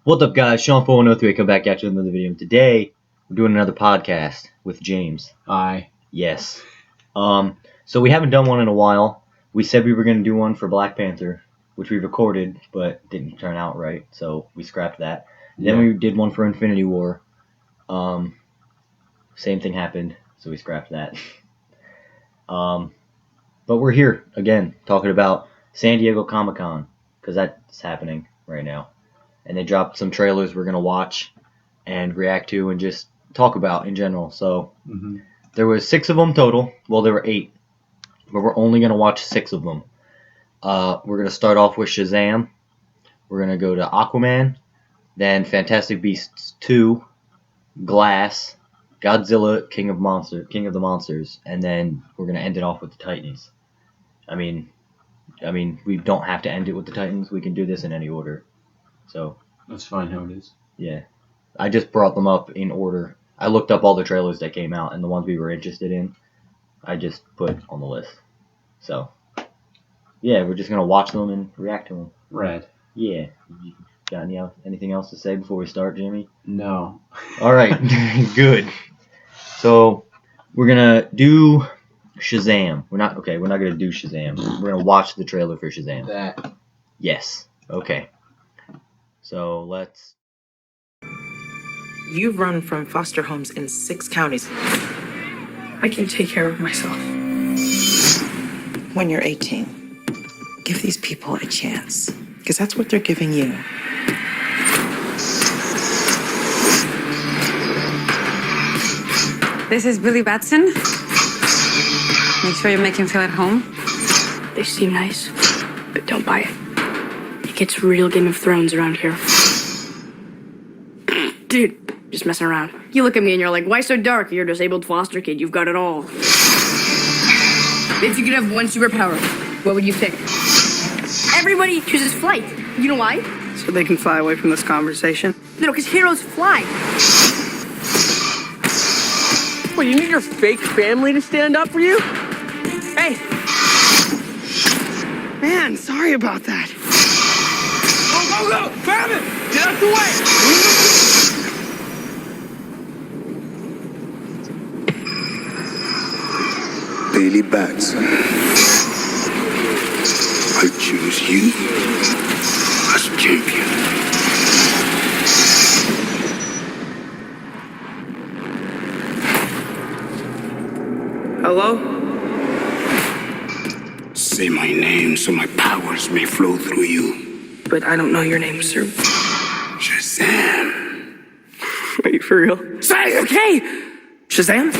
What's up, guys? Sean 4103 come back at you with another video. And today, we're doing another podcast with James. Hi. Yes. So we haven't done one in a while. We said we were going to do one for Black Panther, which we recorded, but didn't turn out right, so we scrapped that. Then we did one for Infinity War. Same thing happened, so we scrapped that. But we're here, again, talking about San Diego Comic-Con, because that's happening right now. And they dropped some trailers we're going to watch and react to and just talk about in general. So there was 6 of them total. Well, there were 8. But we're only going to watch 6 of them. We're going to start off with Shazam. We're going to go to Aquaman. Then Fantastic Beasts 2. Glass. Godzilla, King of the Monsters. And then we're going to end it off with the Titans. I mean, we don't have to end it with the Titans. We can do this in any order. So that's fine how it is. Yeah. I just brought them up in order. I looked up all the trailers that came out, and the ones we were interested in, I just put on the list. So, yeah, we're just going to watch them and react to them. Rad. Yeah. You got anything else to say before we start, Jimmy? No. All right. Good. So, we're going to do Shazam. We're not going to do Shazam. We're going to watch the trailer for Shazam. That. Yes. Okay. So, let's... You've run from foster homes in 6 counties. I can take care of myself. When you're 18, give these people a chance, because that's what they're giving you. This is Billy Batson. Make sure you make him feel at home. They seem nice, but don't buy it. It gets real Game of Thrones around here. Dude, just messing around. You look at me and you're like, why so dark? You're a disabled foster kid. You've got it all. If you could have one superpower, what would you pick? Everybody chooses flight. You know why? So they can fly away from this conversation? No, because heroes fly. Well, you need your fake family to stand up for you? Hey! Man, sorry about that. Go! Grab it! Get out the way! Billy Batson, I choose you as champion. Hello? Say my name so my powers may flow through you. But I don't know your name, sir. Shazam. Are you for real? Say, okay! Shazam?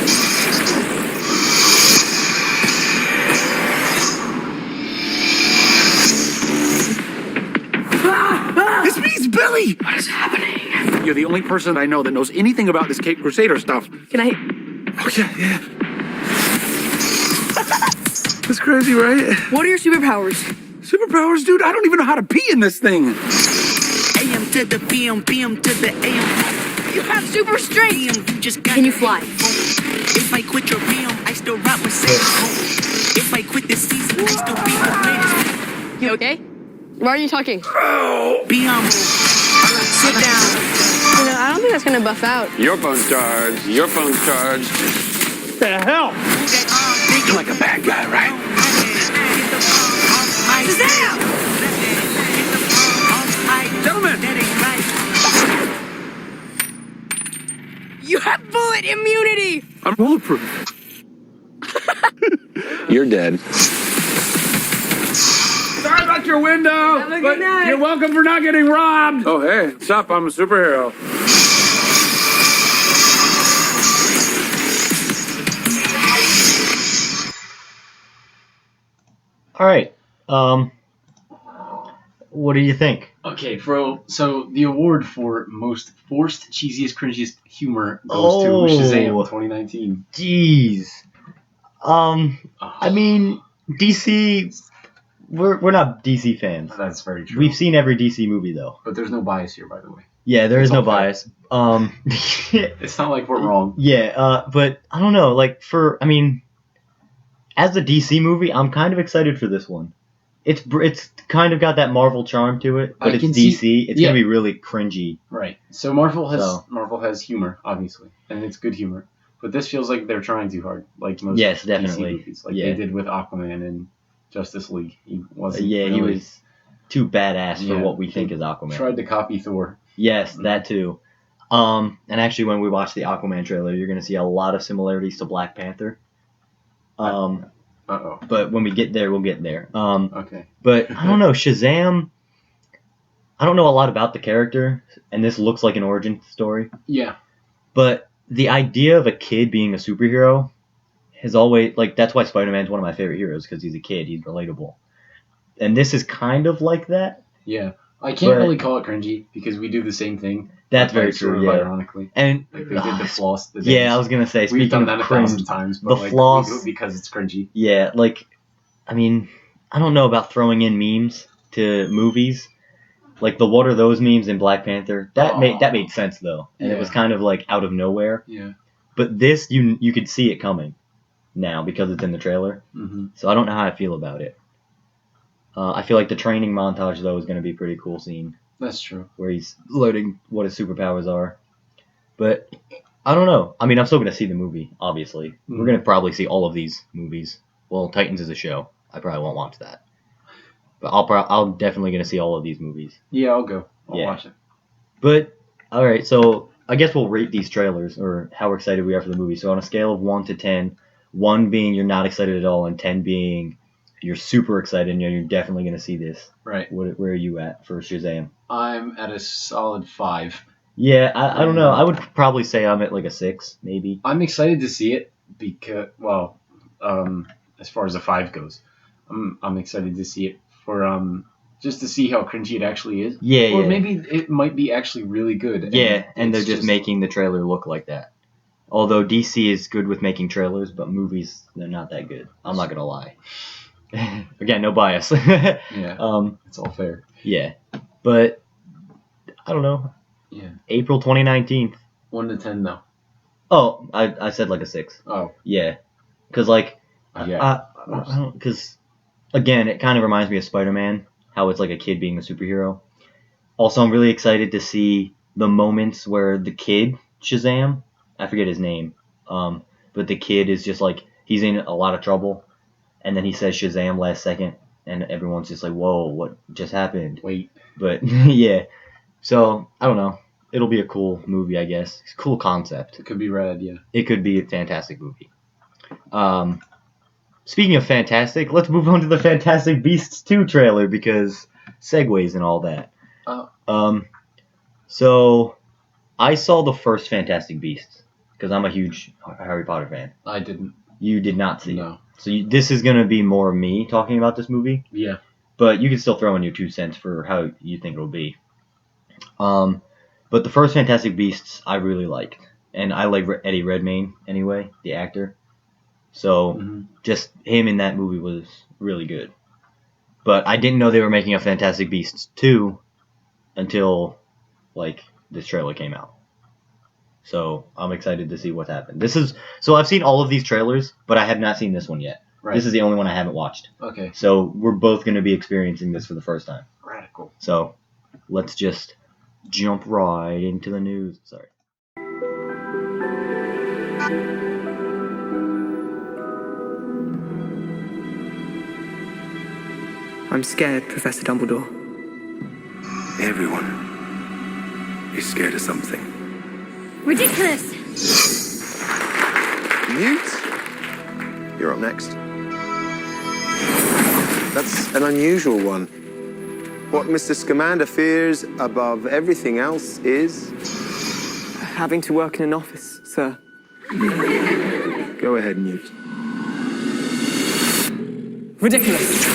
This means Billy! What is happening? You're the only person I know that knows anything about this Cape Crusader stuff. Can I... Oh, yeah. That's crazy, right? What are your superpowers? Superpowers, dude? I don't even know how to pee in this thing. AM to the PM, PM to the AM. You have super strength! You just got Can you fly? If I quit your PM, I still rock with six. If I quit this season, I still be the greatest. You okay? Why are you talking? Be humble. Sit down. You know, I don't think that's gonna buff out. Your phone's charged. Your phone's charged. The hell? You're like a bad guy, right? Shazam! Gentlemen! You have bullet immunity! I'm bulletproof. You're dead. Sorry about your window, Have a but good night. you're welcome for not getting robbed. Oh, hey, what's up? I'm a superhero. All right. What do you think? Okay, bro. So the award for most forced, cheesiest, cringiest humor goes to Shazam 2019. Jeez. I mean, DC. We're not DC fans. That's very true. We've seen every DC movie though. But there's no bias here, by the way. Yeah, there is no all fair. bias. It's not like we're wrong. Yeah, but I don't know. Like as a DC movie, I'm kind of excited for this one it's kind of got that Marvel charm to it, but I it's can DC. see- It's yeah. gonna be really cringy. Right. So Marvel So- has humor, obviously, and it's good humor. But this feels like they're trying too hard, like most Yes, DC definitely. movies, like Yeah. they did with Aquaman and Justice League. He wasn't. Yeah, he really- was too badass for Yeah, what we they think is Aquaman. Tried to copy Thor. Yes, that too. And actually, when we watch the Aquaman trailer, you're gonna see a lot of similarities to Black Panther. Uh-oh. But when we get there, we'll get there. Okay. But I don't know, Shazam. I don't know a lot about the character, and this looks like an origin story. Yeah. But the idea of a kid being a superhero has always, like, that's why Spider-Man's one of my favorite heroes, because he's a kid, he's relatable. And this is kind of like that. Yeah. I can't But- really call it cringy because we do the same thing. That's very like, sort true, of yeah. Ironically. And Like they did the floss. The yeah, dance. I was gonna say, We've speaking done of that cringe, 1,000 times, but the like, we floss- do it because it's cringy. yeah, like, I mean, I don't know about throwing in memes to movies. Like the what are those memes in Black Panther? That made sense though, and it was Yeah. kind of like out of nowhere. Yeah. But this, you could see it coming now because it's in the trailer. Mm-hmm. So I don't know how I feel about it. I feel like the training montage though is going to be a pretty cool scene That's true. where he's learning what his superpowers are. But I don't know. I mean, I'm still going to see the movie. Obviously, we're going to probably see all of these movies. Well, Titans is a show. I probably won't watch that. But I'll definitely going to see all of these movies. Yeah, I'll go. I'll Yeah. watch it. But all right, so I guess we'll rate these trailers or how excited we are for the movie. So on a scale of 1 to 10, 1 being you're not excited at all, and 10 being you're super excited and you're definitely going to see this. Right. Where are you at for Shazam? I'm at a solid 5. Yeah, I don't know. I would probably say I'm at like a 6, maybe. I'm excited to see it because, well, as far as a 5 goes, I'm excited to see it for just to see how cringy it actually is. Yeah, or yeah. maybe it might be actually really good. Yeah, and they're it's just making the trailer look like that. Although DC is good with making trailers, but movies, they're not that good. I'm not going to lie. Again, no bias. Yeah, it's all fair. Yeah, but I don't know. Yeah. April 2019. 1 to 10 though. Oh, I said like a 6. Oh. Yeah, because like, Yeah. because again, it kind of reminds me of Spider-Man, how it's like a kid being a superhero. Also, I'm really excited to see the moments where the kid Shazam, I forget his name, but the kid is just like he's in a lot of trouble, and then he says Shazam last second, and everyone's just like, "Whoa, what just happened?" Wait. But yeah, so I don't know. It'll be a cool movie, I guess. It's a cool concept. It could be rad, yeah. It could be a fantastic movie. Speaking of fantastic, let's move on to the Fantastic Beasts 2 trailer because segues and all that. So I saw the first Fantastic Beasts because I'm a huge Harry Potter fan. I didn't. You did not see No. it. So this is going to be more me talking about this movie. Yeah. But you can still throw in your 2 cents for how you think it'll be. But the first Fantastic Beasts I really liked. And I like Eddie Redmayne anyway, the actor. So just him in that movie was really good. But I didn't know they were making a Fantastic Beasts 2 until like this trailer came out. So I'm excited to see what happened. So I've seen all of these trailers, but I have not seen this one yet. Right. This is the only one I haven't watched. Okay. So we're both going to be experiencing this for the first time. Radical. So let's just jump right into the news. Sorry. I'm scared, Professor Dumbledore. Everyone is scared of something. Ridiculous! Newt, you're up next. That's an unusual one. What Mr. Scamander fears above everything else is... Having to work in an office, sir. Go ahead, Newt. Ridiculous!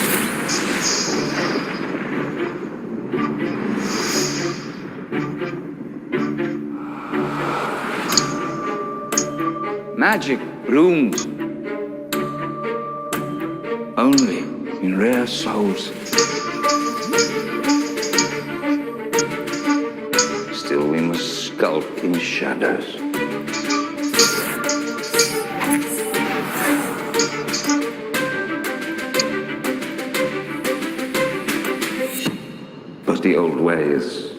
Magic blooms only in rare souls. Still, we must skulk in shadows. the old ways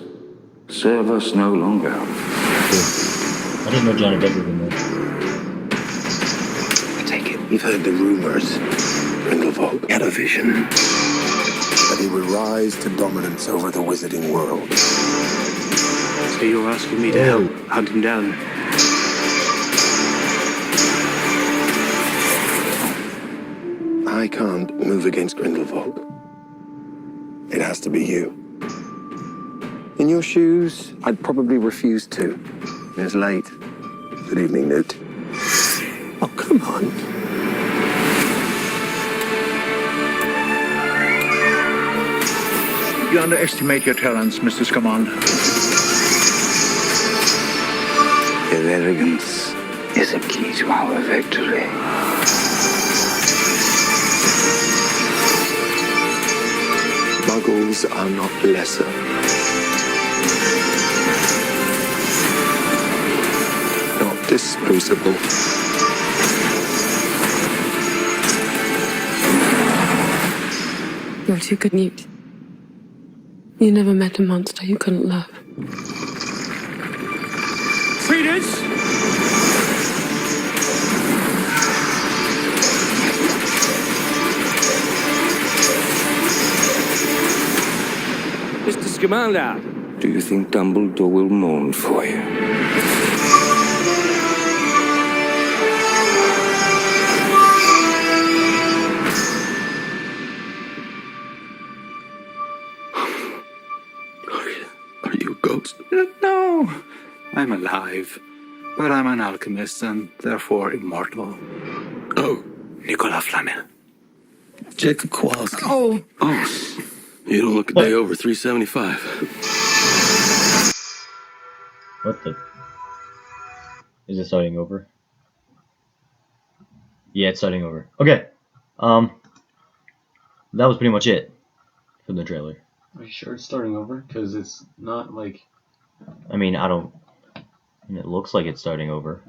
serve us no longer. I didn't know Johnny Depp was in this. I take it you've heard the rumors. Grindelwald had a vision that he would rise to dominance over the wizarding world. So you're asking me to help hunt him down? I can't move against Grindelwald. It has to be you. In your shoes, I'd probably refuse to. It's late. Good evening, Newt. Oh, come on. You underestimate your talents, Mr. Scamander. Your arrogance is a key to our victory. Muggles are not lesser. Not disposable. You're too good, Newt. You never met a monster you couldn't love. Credence! Mr. Scamander. Do you think Dumbledore will mourn for you? Are you a ghost? No, I'm alive. But I'm an alchemist and therefore immortal. Oh, Nicola Flamel. Jacob Kowalski. Oh, You don't look a day over 375. What the? Is it starting over? Yeah, it's starting over. Okay. That was pretty much it for the trailer. Are you sure it's starting over? Because it's not like... I mean, I don't... And it looks like it's starting over.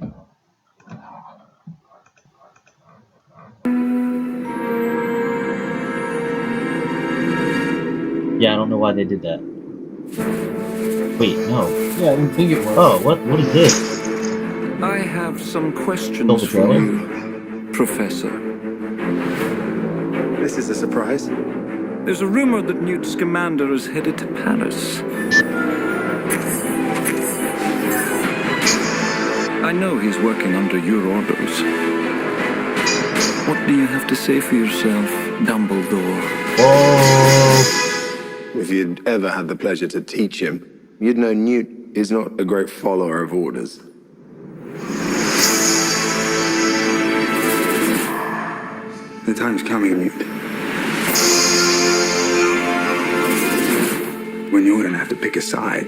Yeah, I don't know why they did that. Wait, no. Yeah, I didn't think it was. Oh, what is this? I have some questions Stole the for trailer? you, Professor. This is a surprise. There's a rumor that Newt Scamander is headed to Paris. I know he's working under your orders. What do you have to say for yourself, Dumbledore? Oh! If you'd ever had the pleasure to teach him, you'd know Newt is not a great follower of orders. The time's coming, Newt, when you're gonna have to pick a side.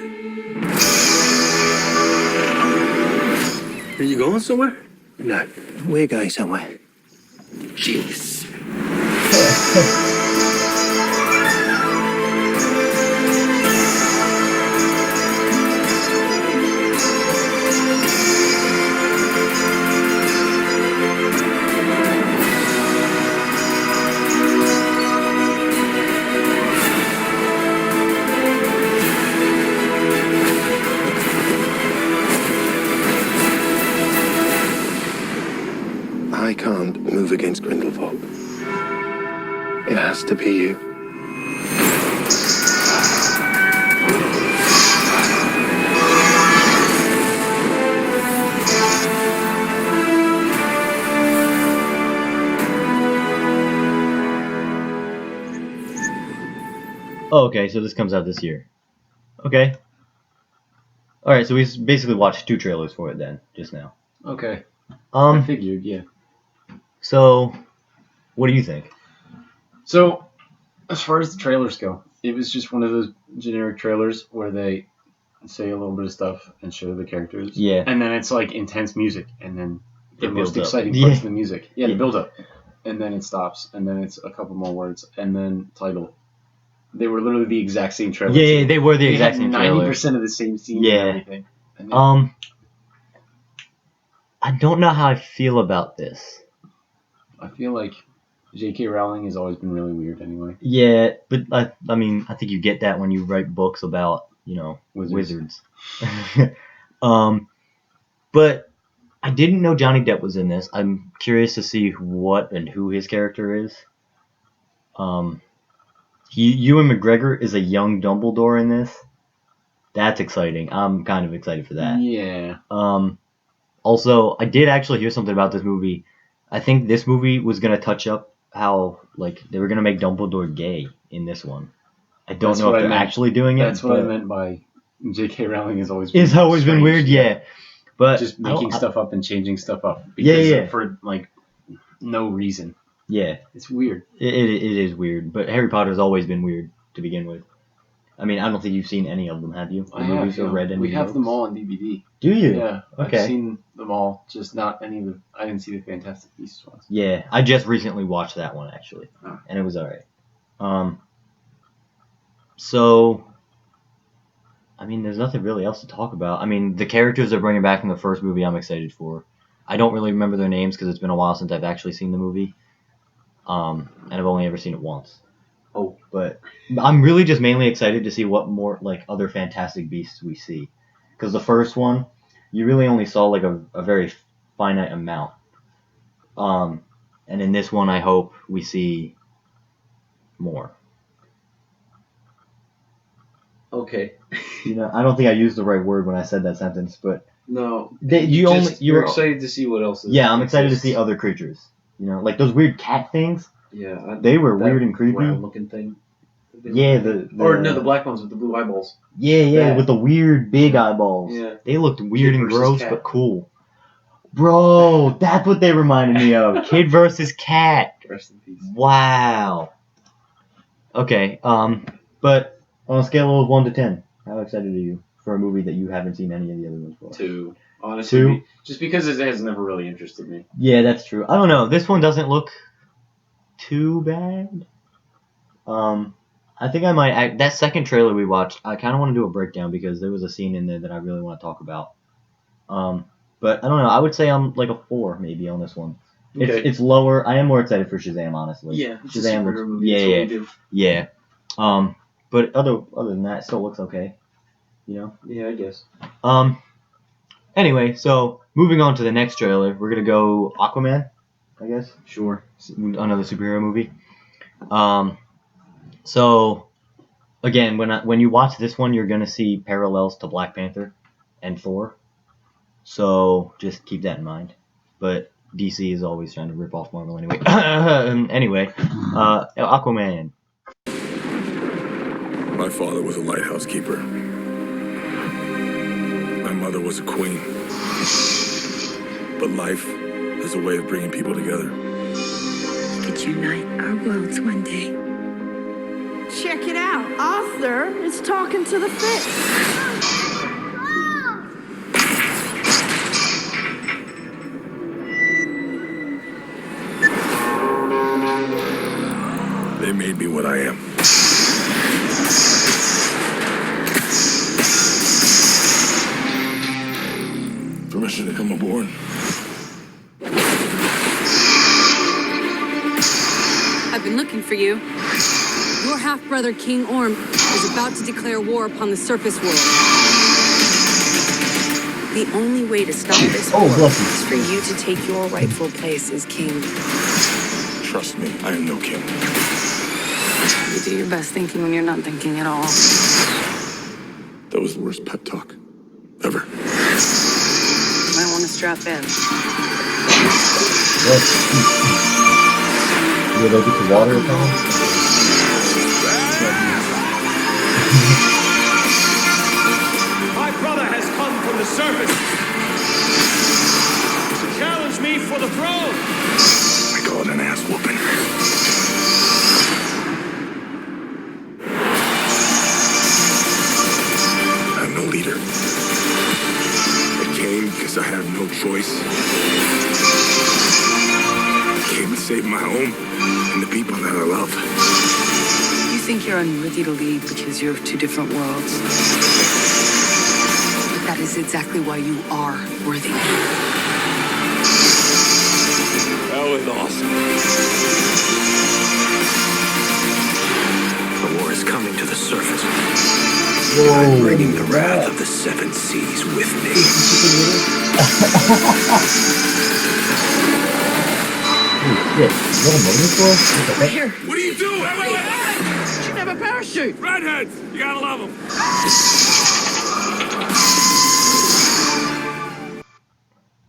Are you going somewhere? No, We're going somewhere. jeez. I can't move against Grindelwald. It has to be you. Oh, okay, so this comes out this year. Okay. Alright, so we basically watched 2 trailers for it then, just now. Okay. I figured, yeah. So, what do you think? So, as far as the trailers go, it was just one of those generic trailers where they say a little bit of stuff and show the characters. Yeah. And then it's like intense music, and then the It most builds up. exciting Yeah. parts of the music. Yeah, the build up. And then it stops, and then it's a couple more words, and then title. They were literally the exact same trailer. Yeah, they were the exact same trailer. 90% of the same scene Yeah. and everything. And then, I don't know how I feel about this. I feel like J.K. Rowling has always been really weird anyway. Yeah, but I mean, I think you get that when you write books about, wizards. But I didn't know Johnny Depp was in this. I'm curious to see what and who his character is. Ewan McGregor is a young Dumbledore in this. That's exciting. I'm kind of excited for that. Yeah. Also, I did actually hear something about this movie. I think this movie was going to touch up how, they were going to make Dumbledore gay in this one. I don't know if they're actually doing it. That's what I meant by J.K. Rowling has always been weird, yeah. But just making stuff up and changing stuff up. For, no reason. Yeah. It's weird. It is weird. But Harry Potter's always been weird to begin with. I mean, I don't think you've seen any of them, have you? I have. We have them all on DVD. Do you? Yeah. Okay. I've seen them all, just not any of the... I didn't see the Fantastic Beasts ones. Yeah, I just recently watched that one, actually. Oh. And it was alright. So... I mean, there's nothing really else to talk about. I mean, the characters they're bringing back from the first movie I'm excited for. I don't really remember their names because it's been a while since I've actually seen the movie. And I've only ever seen it once. Oh, but I'm really just mainly excited to see what more, other Fantastic Beasts we see. Because the first one, you really only saw, a very finite amount. And in this one, I hope we see more. Okay. I don't think I used the right word when I said that sentence, but... No. You're excited to see what else is. Yeah, I'm excited to see other creatures. Those weird cat things. Yeah. They were weird and creepy. Round-looking thing. Yeah, the black ones with the blue eyeballs. Yeah, with the weird big eyeballs. Yeah. They looked weird and gross, cat. but cool. Bro, that's what they reminded me of. Kid versus cat. Rest in peace. Wow. Okay, but on a scale of 1 to 10, how excited are you for a movie that you haven't seen any of the other ones for? 2. Honestly, 2? Just because it has never really interested me. Yeah, that's true. I don't know. This one doesn't look too bad. I think I might... that second trailer we watched, I kind of want to do a breakdown because there was a scene in there that I really want to talk about. But I don't know. I would say I'm a 4 maybe on this one. Okay. It's lower. I am more excited for Shazam, honestly. Yeah, Shazam looks... movie. Yeah. But other than that, it still looks okay. Yeah, I guess. Anyway, so moving on to the next trailer, we're gonna go Aquaman, I guess. Sure. Another superhero movie. So again, when you watch this one, you're gonna see parallels to Black Panther and Thor. So just keep that in mind. But DC is always trying to rip off Marvel anyway. Anyway, Aquaman. My father was a lighthouse keeper. My mother was a queen. But life has a way of bringing people together. We could unite our worlds one day. Check it out. Arthur is talking to the fish. They made me what I am. Permission to come aboard. I've been looking for you. Your half-brother, King Orm, is about to declare war upon the surface world. The only way to stop this war is for you to take your rightful place as king. Trust me, I am no king. You do your best thinking when you're not thinking at all. That was the worst pep talk ever. You might want to strap in. You go get the water or My brother has come from the surface to challenge me for the throne. I call it an ass whooping. I'm no leader. I came because I have no choice. I came to save my home and the people that I love. You think you're unworthy to lead because you're of two different worlds. But that is exactly why you are worthy. That was awesome. The war is coming to the surface. Whoa. I'm bringing the wrath of the seven seas with me. Holy shit. Is that a motor force? Right here. What are you doing? Wait. Shouldn't have a parachute. Redheads! You gotta love them.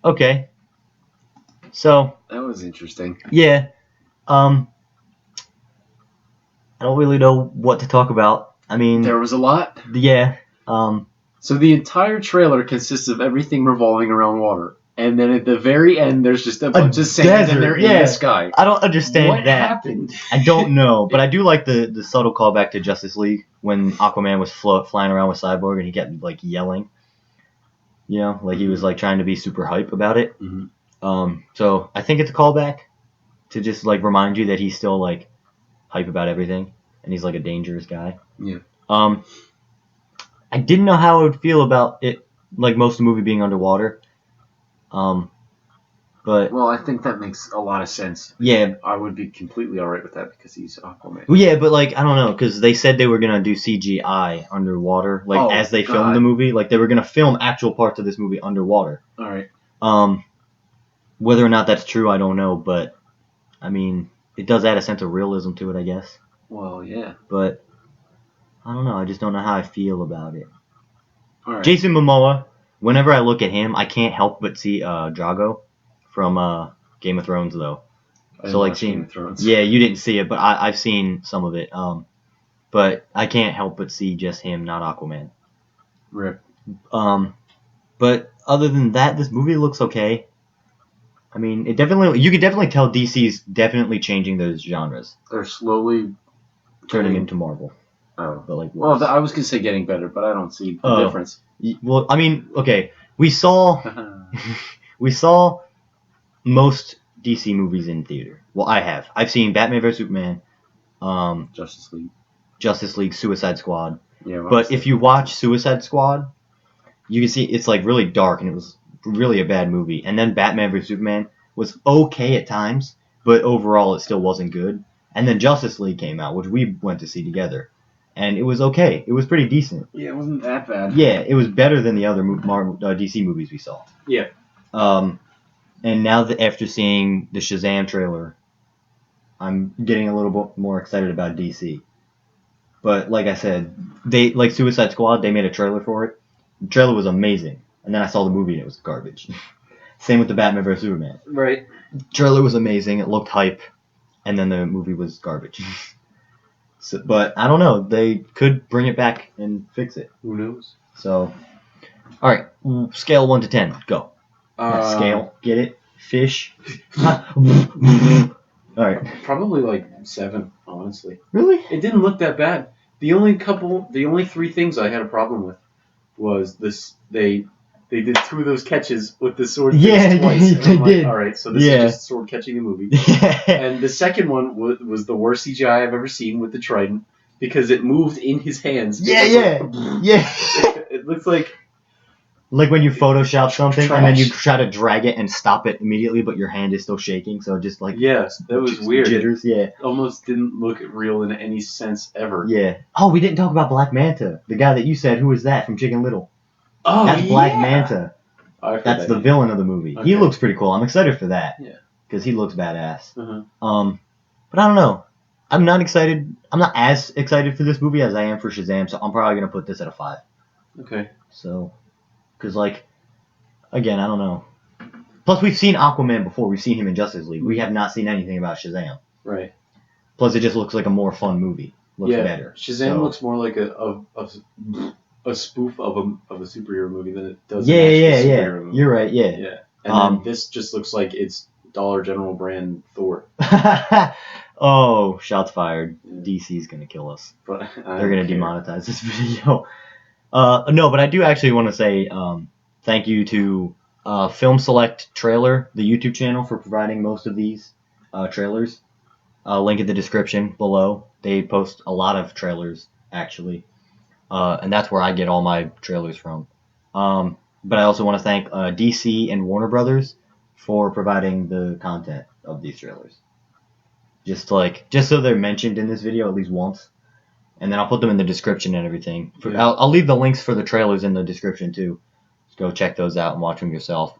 Okay. So, That was interesting. yeah. I don't really know what to talk about. I mean, There was a lot. yeah. So the entire trailer consists of everything revolving around water. And then at the very end, there's just a bunch of sand desert, and they're in yeah. the sky. I don't understand What that. happened? I don't know, but I do like the subtle callback to Justice League when Aquaman was flying around with Cyborg and he kept like yelling. You know, like he was like trying to be super hype about it. Mhm. So I think it's a callback to just like remind you that he's still like hype about everything and he's like a dangerous guy. Yeah. I didn't know how I would feel about it, like most of the movie being underwater. But Well, I think that makes a lot of sense. yeah, I would be completely alright with that because he's Aquaman. well, yeah, but like I don't know because they said they were gonna do CGI underwater, like Oh, as they God. filmed the movie, like they were gonna film actual parts of this movie underwater. Alright. Whether or not that's true, I don't know, but I mean, it does add a sense of realism to it, I guess. Well, yeah. But I don't know, I just don't know how I feel about it. Alright. Jason Momoa, whenever I look at him, I can't help but see Drago from Game of Thrones, though. I So like watched Game seeing, of Thrones. yeah, you didn't see it, but I've seen some of it. But I can't help but see just him, not Aquaman. Rip. But other than that, this movie looks okay. I mean, you could definitely tell DC's definitely changing those genres, They're slowly turning into Marvel. Oh. But like, Well, I was going to say getting better, but I don't see the difference. Well, I mean, okay, we saw most DC movies in theater. Well, I've seen Batman vs Superman, Justice League, Suicide Squad. Yeah. But if you watch Suicide Squad, you can see it's like really dark and it was really a bad movie. And then Batman vs Superman was okay at times, but overall it still wasn't good. And then Justice League came out, which we went to see together, and it was okay. It was pretty decent. Yeah, it wasn't that bad. Yeah, it was better than the other Marvel, DC movies we saw. Yeah. And now that after seeing the Shazam trailer, I'm getting a little bit more excited about DC. But like I said, they like Suicide Squad. They made a trailer for it. The trailer was amazing, and then I saw the movie and it was garbage. Same with the Batman vs Superman. Right. Trailer was amazing. It looked hype, and then the movie was garbage. So, but I don't know. They could bring it back and fix it. Who knows? So, all right. Scale 1 to 10. Go. Scale. Get it? Fish. All right. Probably like 7, honestly. Really? It didn't look that bad. The only 3 things I had a problem with was this. They did 2 of those catches with the sword Yeah, twice. And they I'm like, did. all right, so this is just sword catching the movie. And the second one was the worst CGI I've ever seen with the trident because it moved in his hands. Yeah. It looks like when you Photoshop something trash. and then you try to drag it and stop it immediately, but your hand is still shaking, so just like yes, that was weird. Jitters, yeah. It almost didn't look real in any sense ever. Yeah. Oh, we didn't talk about Black Manta, the guy that you said. Who was that from Chicken Little? Oh, that's Black Manta. That's the villain of the movie. Okay. He looks pretty cool. I'm excited for that. Yeah. Because he looks badass. Uh-huh. But I don't know. I'm not excited. I'm not as excited for this movie as I am for Shazam, so I'm probably gonna put this at a 5. Okay. So, because like, again, I don't know. Plus, we've seen Aquaman before. We've seen him in Justice League. We have not seen anything about Shazam. Right. Plus, it just looks like a more fun movie. Looks better. Shazam looks more like a spoof of a superhero movie than it does. Yeah. Superhero movie. You're right. Yeah. Yeah. And then this just looks like it's Dollar General brand Thor. Oh, shots fired. DC's gonna kill us. But they're gonna demonetize this video. No, but I do actually want to say thank you to Filmselect Trailer, the YouTube channel, for providing most of these trailers. Link in the description below. They post a lot of trailers, actually. And that's where I get all my trailers from. But I also want to thank DC and Warner Brothers for providing the content of these trailers. Just so they're mentioned in this video at least once, and then I'll put them in the description and everything. I'll leave the links for the trailers in the description too. Just go check those out and watch them yourself.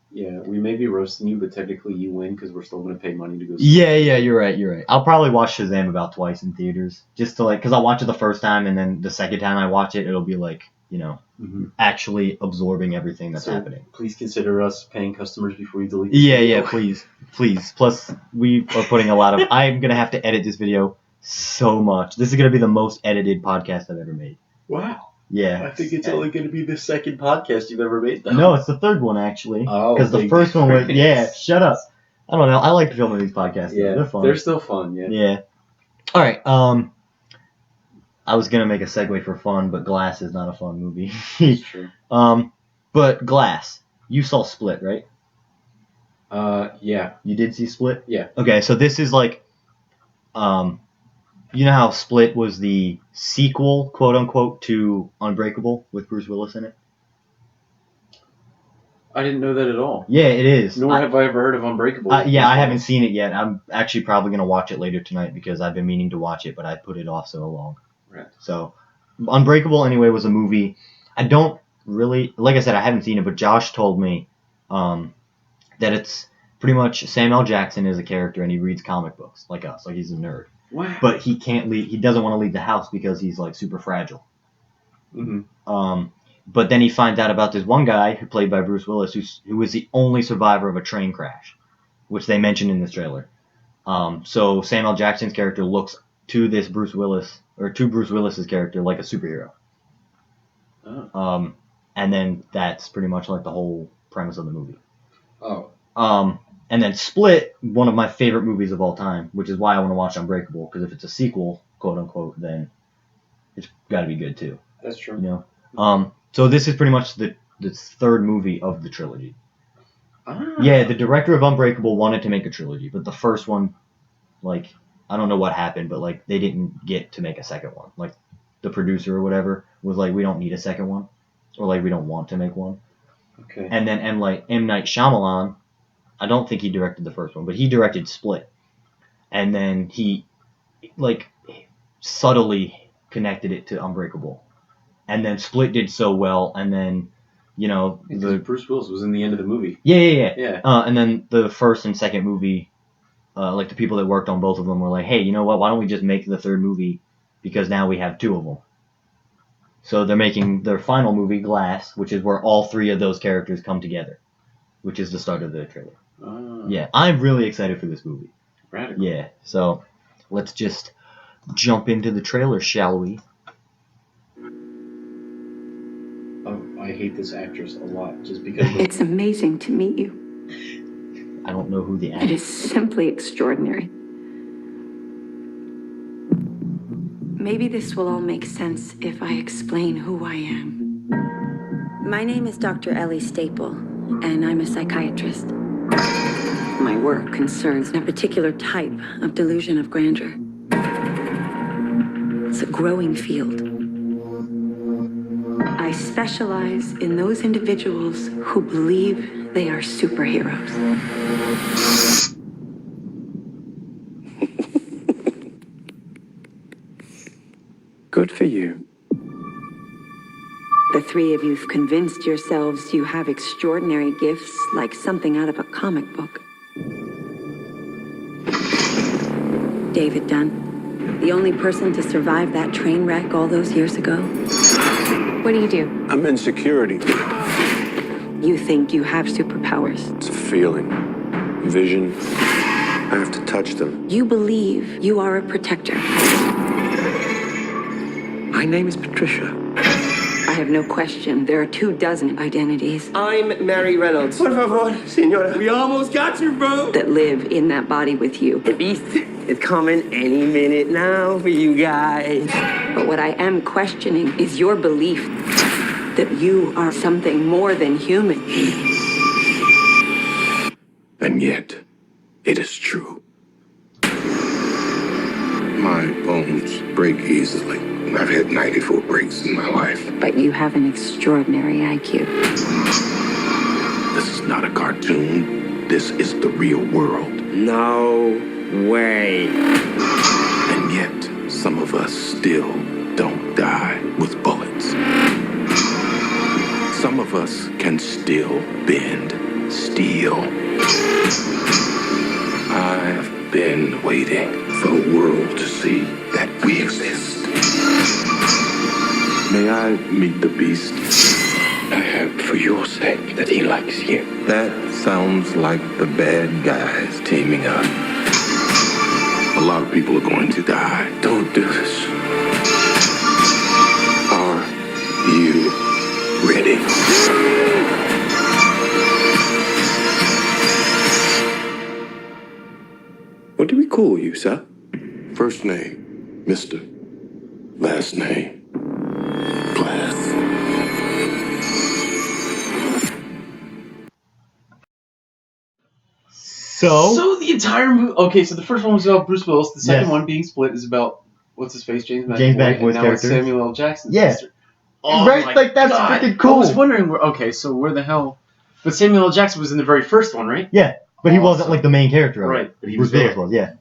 Yeah, we may be roasting you, but technically you win because we're still going to pay money to go see Yeah, you're right. I'll probably watch Shazam about twice in theaters, just to because I'll watch it the first time, and then the second time I watch it, it'll be actually absorbing everything that's happening. Please consider us paying customers before you delete. Yeah, please. Plus, we are putting a lot of. I'm gonna have to edit this video so much. This is gonna be the most edited podcast I've ever made. Wow. Yeah. I think it's only going to be the second podcast you've ever made, though. No, it's the third one, actually. Oh, because the first one was... Yeah, shut up. I don't know. I like filming these podcasts. Yeah, they're fun. They're still fun, yeah. Yeah. All right. I was going to make a segue for fun, but Glass is not a fun movie. That's true. But Glass. You saw Split, right? Yeah. You did see Split? Yeah. Okay, so this is like... you know how Split was the sequel, quote-unquote, to Unbreakable with Bruce Willis in it? I didn't know that at all. Yeah, it is. Nor have I ever heard of Unbreakable. Yeah, I haven't seen it yet. I'm actually probably going to watch it later tonight because I've been meaning to watch it, but I put it off so long. Right. So, Unbreakable, anyway, was a movie. I don't really... Like I said, I haven't seen it, but Josh told me that it's pretty much Samuel Jackson is a character, and he reads comic books like us. Like, he's a nerd. Wow. But he can't leave. He doesn't want to leave the house because he's like super fragile. Mm-hmm. But then he finds out about this one guy who played by Bruce Willis, who was the only survivor of a train crash, which they mentioned in this trailer. So Samuel Jackson's character looks to this Bruce Willis, or to Bruce Willis's character, like a superhero. Oh. And then that's pretty much like the whole premise of the movie. Oh. And then Split, one of my favorite movies of all time, which is why I want to watch Unbreakable, because if it's a sequel, quote unquote, then it's got to be good too. That's true. You know. So this is pretty much the third movie of the trilogy. Ah. Yeah, the director of Unbreakable wanted to make a trilogy, but the first one, like, I don't know what happened, but like they didn't get to make a second one. Like the producer or whatever was like, we don't need a second one, or like we don't want to make one. Okay. And then M. Night Shyamalan. I don't think he directed the first one, but he directed Split. And then he, like, subtly connected it to Unbreakable. And then Split did so well, and then, Bruce Willis was in the end of the movie. Yeah. And then the first and second movie, like, the people that worked on both of them were like, hey, you know what, why don't we just make the third movie, because now we have two of them. So they're making their final movie, Glass, which is where all three of those characters come together, which is the start of the trailer. Yeah, I'm really excited for this movie. Radical. Yeah, so let's just jump into the trailer, shall we? Oh, I hate this actress a lot just because. It's amazing to meet you. I don't know who the It actor is simply extraordinary. Maybe this will all make sense if I explain who I am. My name is Dr. Ellie Staple, and I'm a psychiatrist. My work concerns a particular type of delusion of grandeur. It's a growing field. I specialize in those individuals who believe they are superheroes. Good for you. The three of you've convinced yourselves you have extraordinary gifts like something out of a comic book. David Dunn, the only person to survive that train wreck all those years ago. What do you do? I'm in security. You think you have superpowers. It's a feeling. Vision. I have to touch them. You believe you are a protector. My name is Patricia. I have no question there are 24 identities. I'm Mary Reynolds. Por favor, señora. We almost got you, bro. That live in that body with you. The beast is coming any minute now for you guys. But what I am questioning is your belief that you are something more than human. And yet, it is true. My bones break easily. I've had 94 breaks in my life. But you have an extraordinary IQ. This is not a cartoon. this is the real world. No way. And yet, some of us still don't die with bullets. Some of us can still bend steel. I've been waiting for the world to see that we exist. May I meet the beast? I hope for your sake that he likes you. That sounds like the bad guys teaming up. A lot of people are going to die. Don't do this. Are you ready? What do we call you, sir? First name, Mr. Last name, Glass. So the entire movie. Okay, so the first one was about Bruce Willis. The second one, being split, is about what's his face, James McAvoy's character. Now it's Samuel L. Jackson's Yeah. sister. Oh Right, my like, that's God. freaking cool. I was wondering where. Okay, so where the hell? But Samuel L. Jackson was in the very first one, right? Yeah, but he wasn't like the main character of it. Right, but he Bruce was Willis there. was, yeah.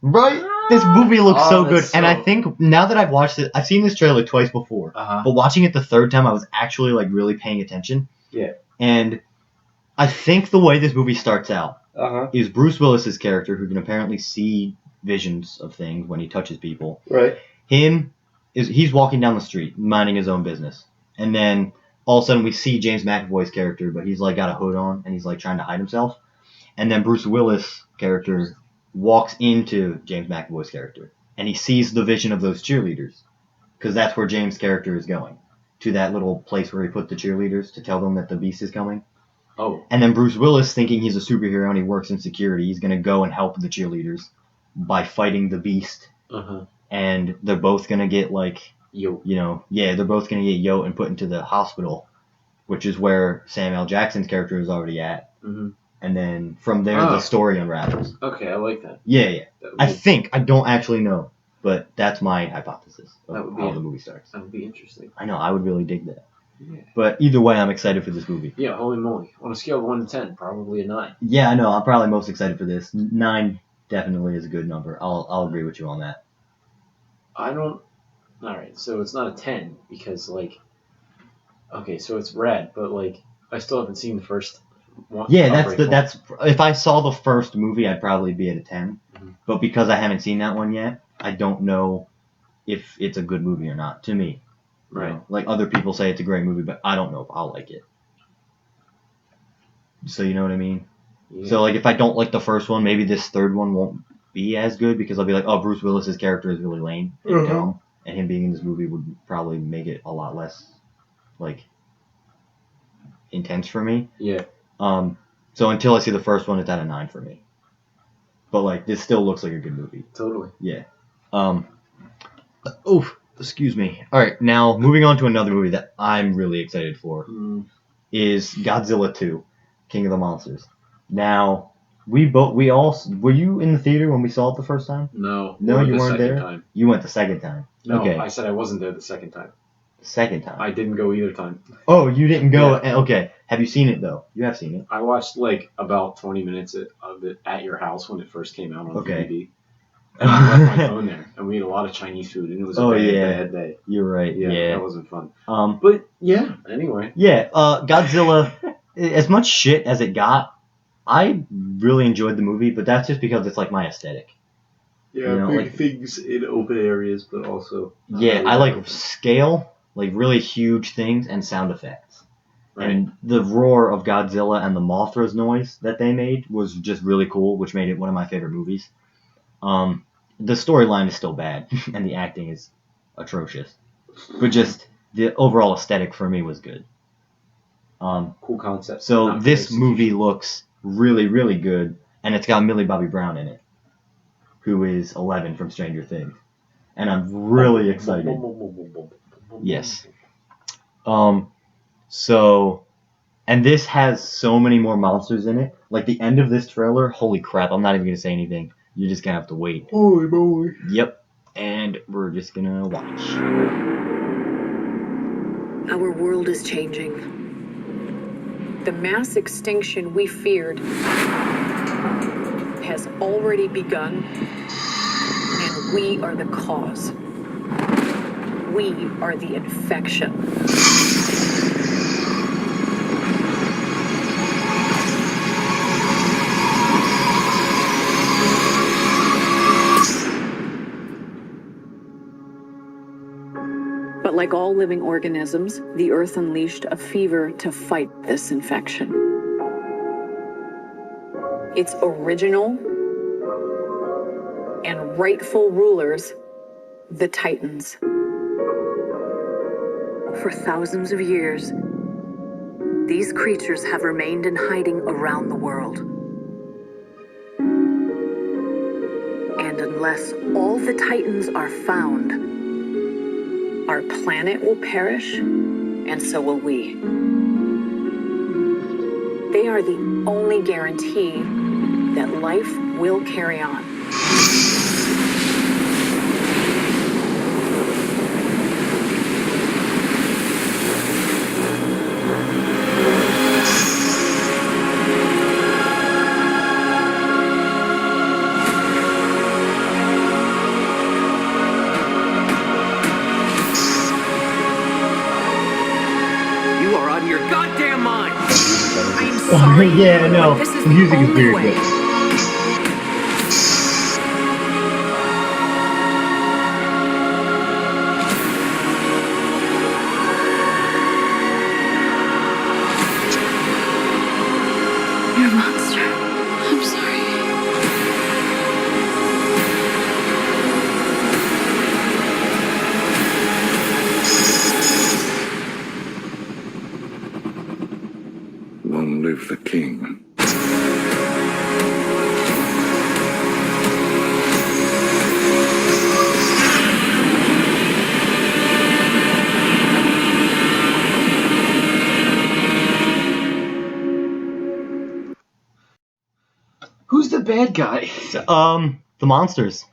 Right? This movie looks so good, that's and I so- think now that I've watched it, I've seen this trailer twice before, but watching it the third time, I was actually like really paying attention. Yeah. And I think the way this movie starts out Uh-huh. is Bruce Willis's character, who can apparently see visions of things when he touches people. Right. He's walking down the street, minding his own business, and then all of a sudden we see James McAvoy's character, but he's like got a hood on and he's like trying to hide himself, and then Bruce Willis' character walks into James McAvoy's character, and he sees the vision of those cheerleaders, because that's where James' character is going, to that little place where he put the cheerleaders to tell them that the beast is coming. Oh. And then Bruce Willis, thinking he's a superhero and he works in security, he's going to go and help the cheerleaders by fighting the beast. Uh-huh. And they're both going to get, like, Yo. they're both going to get yoked and put into the hospital, which is where Samuel L. Jackson's character is already at. Mm-hmm. And then from there, the story unravels. Okay, I like that. Yeah. That would I be- think. I don't actually know. But that's my hypothesis That of would be how it. the movie starts. That would be interesting. I know. I would really dig that. Yeah. But either way, I'm excited for this movie. Yeah, holy moly. On a scale of 1 to 10, probably a 9. Yeah, I know. I'm probably most excited for this. 9 definitely is a good number. I'll agree with you on that. I don't... Alright, so it's not a 10, because, like... Okay, so it's rad, but, like, I still haven't seen the first one. Yeah, Outbreak one. that's if I saw the first movie, I'd probably be at a 10. Mhm. But because I haven't seen that one yet, I don't know if it's a good movie or not, to me. You Right. know? Like, other people say it's a great movie, but I don't know if I'll like it. So you know what I mean? Yeah. So, like, if I don't like the first one, maybe this third one won't be as good, because I'll be like, oh, Bruce Willis's character is really lame and dumb, and him being in this movie would probably make it a lot less, like, intense for me. Yeah. So until I see the first one, it's at a 9 for me. But, like, this still looks like a good movie. Totally. Yeah. Excuse me. All right, now moving on to another movie that I'm really excited for is Godzilla 2, King of the Monsters. Now, we all were you in the theater when we saw it the first time? No. No, or you the weren't second there. Time. You went the second time. No, Okay. I said I wasn't there the second time. Second time. I didn't go either time. Oh, you didn't go. Yeah. Okay. Have you seen it though? You have seen it. I watched like about 20 minutes of it at your house when it first came out on Okay. DVD. And I left my phone there, and we ate a lot of Chinese food, and it was a bad day. You're right. Yeah. That wasn't fun. Um. But yeah, anyway. Yeah. Godzilla. As much shit as it got, I really enjoyed the movie, but that's just because it's like my aesthetic. Yeah, You know, big like- things in open areas, but also. Yeah, I like scale, like really huge things, and sound effects. Right. And the roar of Godzilla and the Mothra's noise that they made was just really cool, which made it one of my favorite movies. The storyline is still bad, and the acting is atrocious. But just the overall aesthetic for me was good. Cool concept. So Not this good movie looks really, really good, and it's got Millie Bobby Brown in it, who is 11 from Stranger Things. And I'm really excited. Yes. So, and this has so many more monsters in it. Like the end of this trailer, holy crap, I'm not even going to say anything. You're just going to have to wait. Holy moly. Yep. And we're just going to watch. Our world is changing. The mass extinction we feared has already begun, and we are the cause. We are the infection. But like all living organisms, the Earth unleashed a fever to fight this infection. Its original and rightful rulers, the Titans. For thousands of years, these creatures have remained in hiding around the world. And unless all the Titans are found, our planet will perish, and so will we. They are the only guarantee that life will carry on. Your goddamn mind! I'm sorry. Yeah, no. This is The music is only very way. good. You're a monster. I'm sorry. Long live the king. Who's the bad guy? The monsters.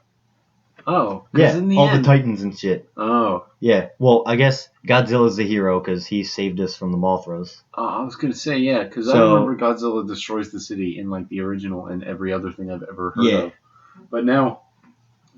Oh, 'cause Yeah, in the all end. the Titans and shit. Oh. Yeah, well, I guess Godzilla's the hero because he saved us from the Mothras. I was gonna say, yeah, because I So- remember Godzilla destroys the city in like the original and every other thing I've ever heard Yeah. of. But now,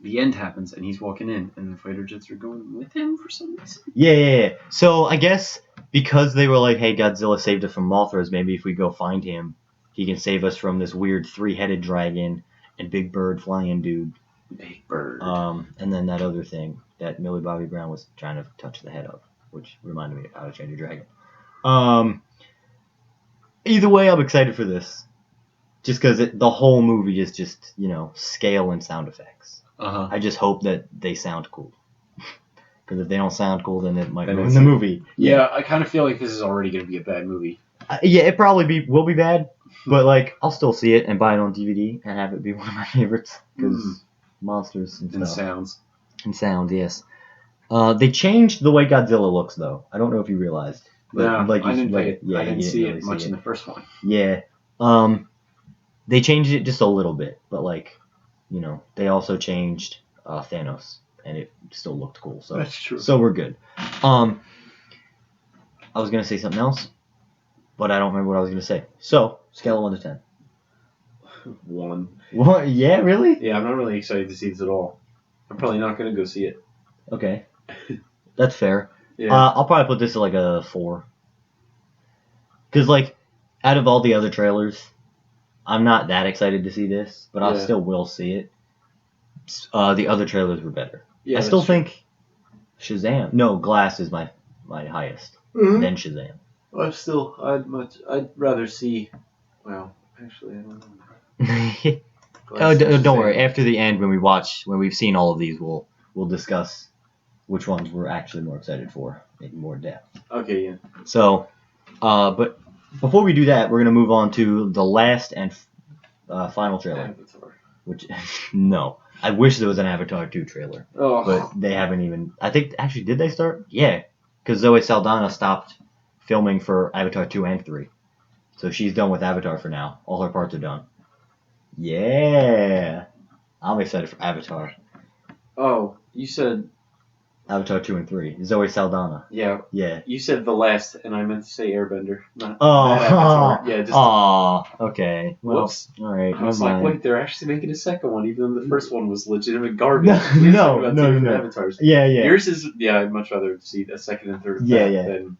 the end happens and he's walking in, and the fighter jets are going with him for some reason. Yeah. So I guess because they were like, hey, Godzilla saved us from Mothras, maybe if we go find him, he can save us from this weird three-headed dragon and big bird flying dude. Big bird. And then that other thing that Millie Bobby Brown was trying to touch the head of, which reminded me of How to Train Your Dragon. Either way, I'm excited for this. Just because the whole movie is just, scale and sound effects. Uh-huh. I just hope that they sound cool. Because if they don't sound cool, then it might Then ruin it's the a- movie. Yeah, I kind of feel like this is already going to be a bad movie. Yeah, it probably will be bad, but I'll still see it and buy it on DVD and have it be one of my favorites because monsters and And stuff. sounds. And sound, yes. They changed the way Godzilla looks, though. I don't know if you realized. No, But I didn't pay it. Yeah, I didn't you see really it much in the first one. Yeah. They changed it just a little bit, but they also changed Thanos, and it still looked cool. So That's true. So we're good. I was gonna say something else, but I don't remember what I was gonna say. So scale of 1 to 10. 1. What? Yeah, really? Yeah, I'm not really excited to see this at all. I'm probably not going to go see it. Okay, that's fair. Yeah. I'll probably put this at a 4. Because out of all the other trailers, I'm not that excited to see this, but I Yeah. still will see it. The other trailers were better. Yeah, I still that's true. think Shazam. No, Glass is my highest. Mhm. Then Shazam. I'd rather see. Well, actually, I don't know. Don't worry. After the end, when we've seen all of these, we'll discuss which ones we're actually more excited for in more depth. Okay, yeah. So, but before we do that, we're gonna move on to the last and final trailer. Avatar. Which no, I wish there was an Avatar 2 trailer, Oh. but they haven't even. I think actually, did they start? Yeah, because Zoe Saldana stopped filming for Avatar 2 and 3, so she's done with Avatar for now. All her parts are done. Yeah, I'm excited for Avatar. Oh, you said Avatar 2 and 3. Zoe Saldana. Yeah. Yeah. You said the last, and I meant to say Airbender. Not Oh. Yeah. Just. Oh. Okay. Well, Whoops. all right. I was never like, mind. wait, they're actually making a second one, even though the first one was legitimate garbage. No. Avatars. Yeah. Yours is, I'd much rather see a second and third of that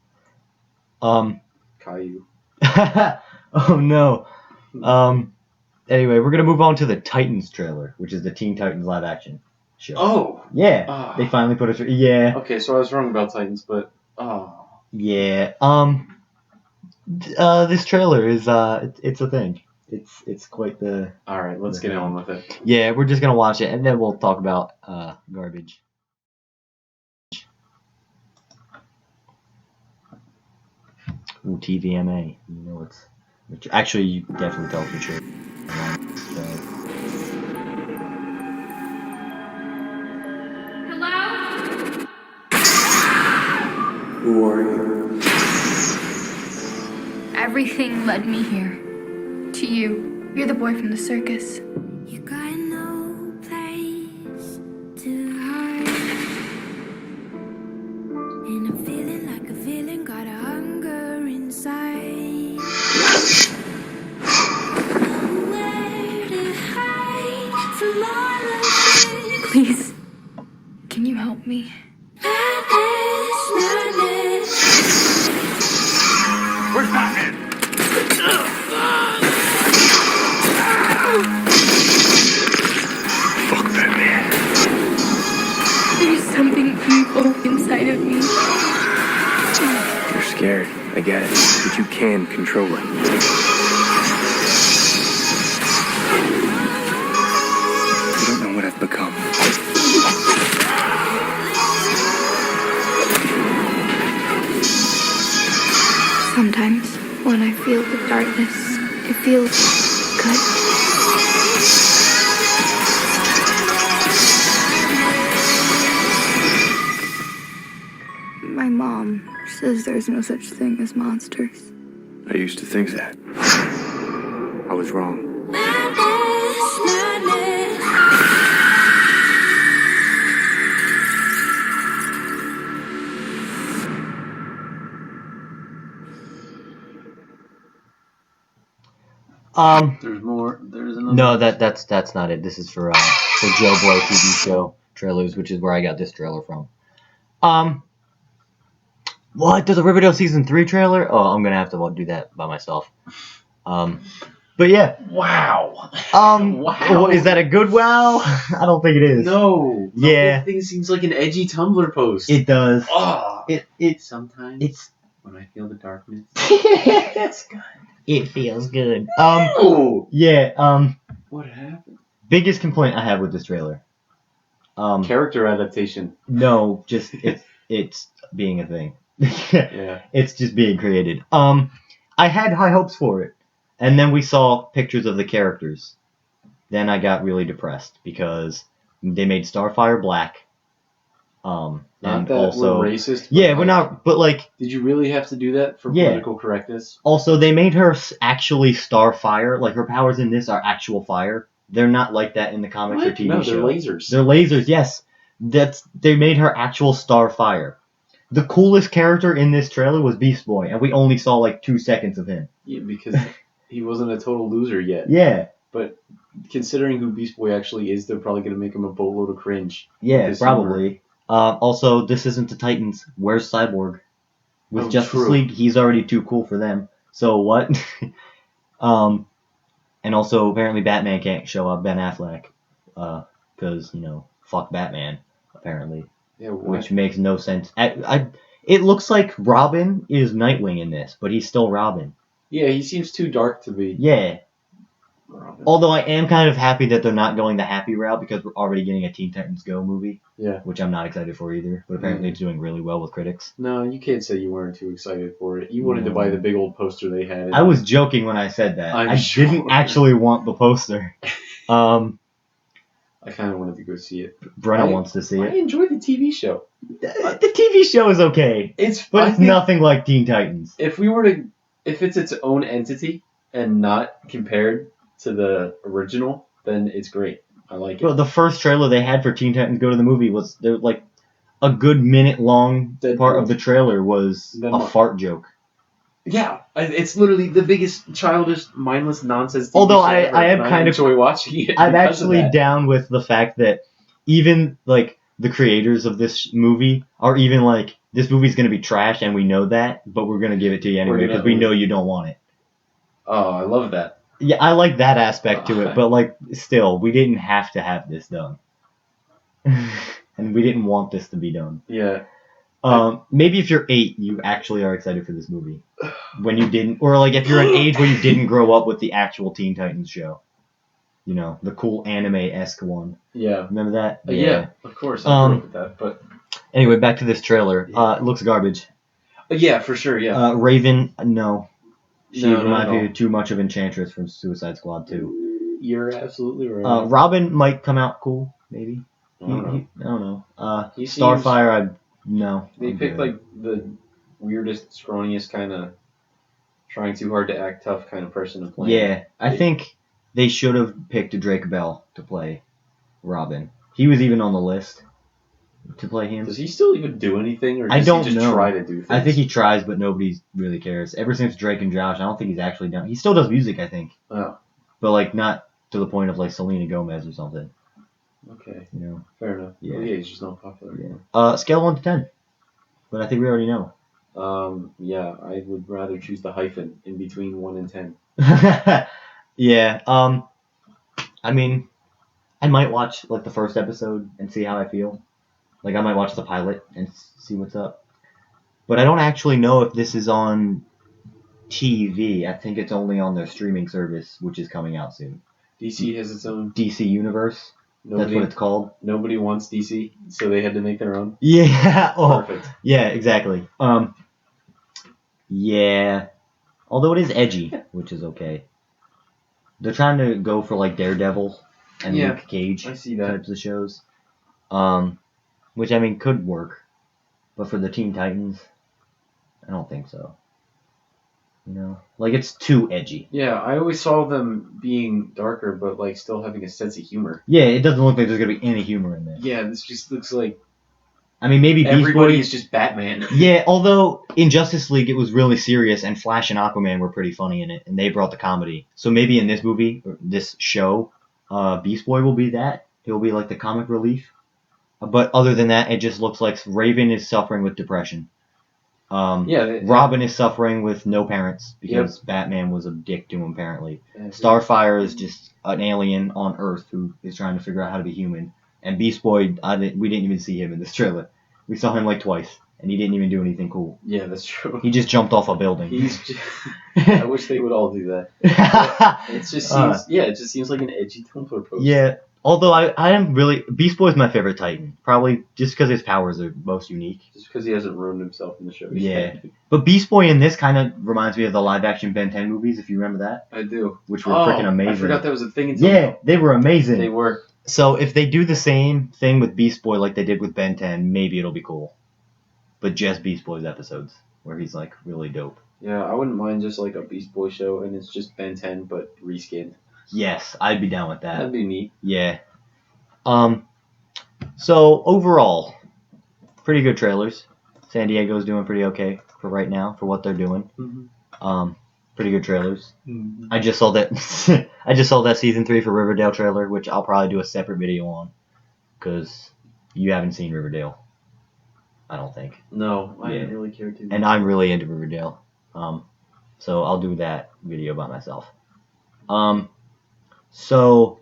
than Caillou. Oh no. Anyway, we're gonna move on to the Titans trailer, which is the Teen Titans live action show. Oh. Yeah. They finally put it. Yeah. Okay, so I was wrong about Titans, but Yeah. This trailer is it's a thing. It's quite the. All right, let's get on with it. Yeah, we're just gonna watch it and then we'll talk about garbage. Ooh, TVMA. You know it's. Actually, you definitely tell the truth. Who are you? Everything led me here. To you. You're the boy from the circus. You got no place to hide. And I'm feeling like a villain, got a hunger inside. Nowhere to hide from all of this. Please. Can you help me? Where's Batman? Fuck Batman. There's something evil inside of me. You're scared. I get it. But you can control it. You don't know what I've become. Sometimes, when I feel the darkness, it feels good. My mom says there's no such thing as monsters. I used to think that. I was wrong. There's more. There's another. No, that's not it. This is for JoBlo TV Show Trailers, which is where I got this trailer from. What? There's a Riverdale season 3 trailer? Oh, I'm gonna have to do that by myself. But yeah. Wow. Wow. Is that a good wow? I don't think it is. No. Yeah. The whole thing seems like an edgy Tumblr post. It does. Oh. It Sometimes. It's. When I feel the darkness. It's good. It feels good. Yeah. What happened? Biggest complaint I have with this trailer. Character adaptation. No, just it's being a thing. Yeah. It's just being created. I had high hopes for it, and then we saw pictures of the characters. Then I got really depressed because they made Starfire black. Not and that also we're racist. Yeah, we're not. But like, did you really have to do that for political correctness? Also, they made her actually Starfire. Like, her powers in this are actual fire. They're not like that in the comics or TV show. They're lasers. They're lasers, yes. They made her actual Starfire. The coolest character in this trailer was Beast Boy, and we only saw like 2 seconds of him. Yeah, because he wasn't a total loser yet. Yeah. But considering who Beast Boy actually is, they're probably going to make him a boatload of cringe. Yeah, probably. Also, this isn't the Titans. Where's Cyborg? With Justice League, he's already too cool for them. So what? And also, apparently Batman can't show up, Ben Affleck. Because, fuck Batman, apparently. Yeah, which makes no sense. It looks like Robin is Nightwing in this, but he's still Robin. Yeah, he seems too dark to be. Yeah. Robin. Although I am kind of happy that they're not going the happy route because we're already getting a Teen Titans Go movie. Yeah. Which I'm not excited for either, but apparently it's doing really well with critics. No, you can't say you weren't too excited for it. You wanted to buy the big old poster they had. I was joking when I said that. I'm I sure. didn't actually want the poster. I kind of wanted to go see it. Brenna wants to see I it. enjoyed the TV show. The TV show is okay. It's nothing like Teen Titans. If it's its own entity and not compared to the original, then it's great. I like it. Well, the first trailer they had for Teen Titans Go to the Movie was they're like a good minute-long part of the trailer was Deadpool. a fart joke. Yeah, it's literally the biggest childish, mindless nonsense. Although TV show ever, I am and kind of enjoy watching it. I'm because of actually that. down with the fact that even like the creators of this movie are even like, this movie's gonna be trash and we know that, but we're gonna give it to you anyway because we know you don't want it. Oh, I love that. Yeah, I like that aspect to it, but like still, we didn't have to have this done, and we didn't want this to be done. Yeah. Maybe if you're 8, you actually are excited for this movie. When you didn't, or like if you're an age where you didn't grow up with the actual Teen Titans show, you know, the cool anime-esque one. Yeah. Remember that? Yeah, of course. I grew up with that, but anyway, back to this trailer. It looks garbage. Yeah, for sure. Yeah. Raven, no. She No, not reminds at me all. of too much of Enchantress from Suicide Squad 2. You're absolutely right. Robin might come out cool, maybe. I don't know. He seems- Starfire, no. They I'm picked good. like the weirdest, scrawniest kind of trying too hard to act tough kind of person to play. Yeah, I think they should have picked Drake Bell to play Robin. He was even on the list to play him. Does he still even do anything, or I does don't he just know. try to do things? I think he tries, but nobody really cares. Ever since Drake and Josh, I don't think he's actually done. He still does music, I think. Oh, But like not to the point of like Selena Gomez or something. okay. You know. Fair enough. Yeah. Oh, yeah, he's just not popular anymore. Scale 1 to 10. But I think we already know. Yeah, I would rather choose the hyphen in between 1 and 10. Yeah. I mean, I might watch like the first episode and see how I feel. Like I might watch the pilot and see what's up. But I don't actually know if this is on TV. I think it's only on their streaming service, which is coming out soon. DC has its own. DC Universe. That's what it's called. Nobody wants DC, so they had to make their own. Yeah. Oh, Perfect. yeah, exactly. Yeah. Although it is edgy, which is okay. They're trying to go for like Daredevil and Yeah, Luke Cage I see that. types of shows. Which I mean could work. But for the Teen Titans, I don't think so. You know? Like it's too edgy. Yeah, I always saw them being darker, but like still having a sense of humor. Yeah, it doesn't look like there's gonna be any humor in this. Yeah, this just looks like I mean maybe Beast everybody Boy is just Batman. Yeah, although in Justice League it was really serious, and Flash and Aquaman were pretty funny in it, and they brought the comedy. So maybe in this movie, or this show, Beast Boy will be that. He'll be like the comic relief. But other than that, it just looks like Raven is suffering with depression. Robin is suffering with no parents because Batman was a dick to him apparently. Starfire is just an alien on Earth who is trying to figure out how to be human. And Beast Boy, we didn't even see him in this trailer. We saw him like twice, and he didn't even do anything cool. Yeah, that's true. He just jumped off a building. I wish they would all do that. It just seems, it just seems like an edgy Tumblr post. Yeah, although I am really Beast Boy's my favorite Titan, probably just because his powers are most unique. Just because he hasn't ruined himself in the show. Yeah, but Beast Boy in this kind of reminds me of the live-action Ben 10 movies, if you remember that. I do. Which were freaking amazing. I forgot that was a thing. Yeah, they were amazing. They were. So if they do the same thing with Beast Boy like they did with Ben 10, maybe it'll be cool. But just Beast Boy's episodes, where he's like really dope. Yeah, I wouldn't mind just like a Beast Boy show, and it's just Ben 10 but reskinned. Yes, I'd be down with that. That'd be neat. Yeah. So overall, pretty good trailers. San Diego's doing pretty okay for right now for what they're doing. Mm-hmm. Pretty good trailers. Mm-hmm. I just saw that season 3 for Riverdale trailer, which I'll probably do a separate video on, because you haven't seen Riverdale. I don't think. No, I didn't really care to. And I'm really into Riverdale. So I'll do that video by myself. So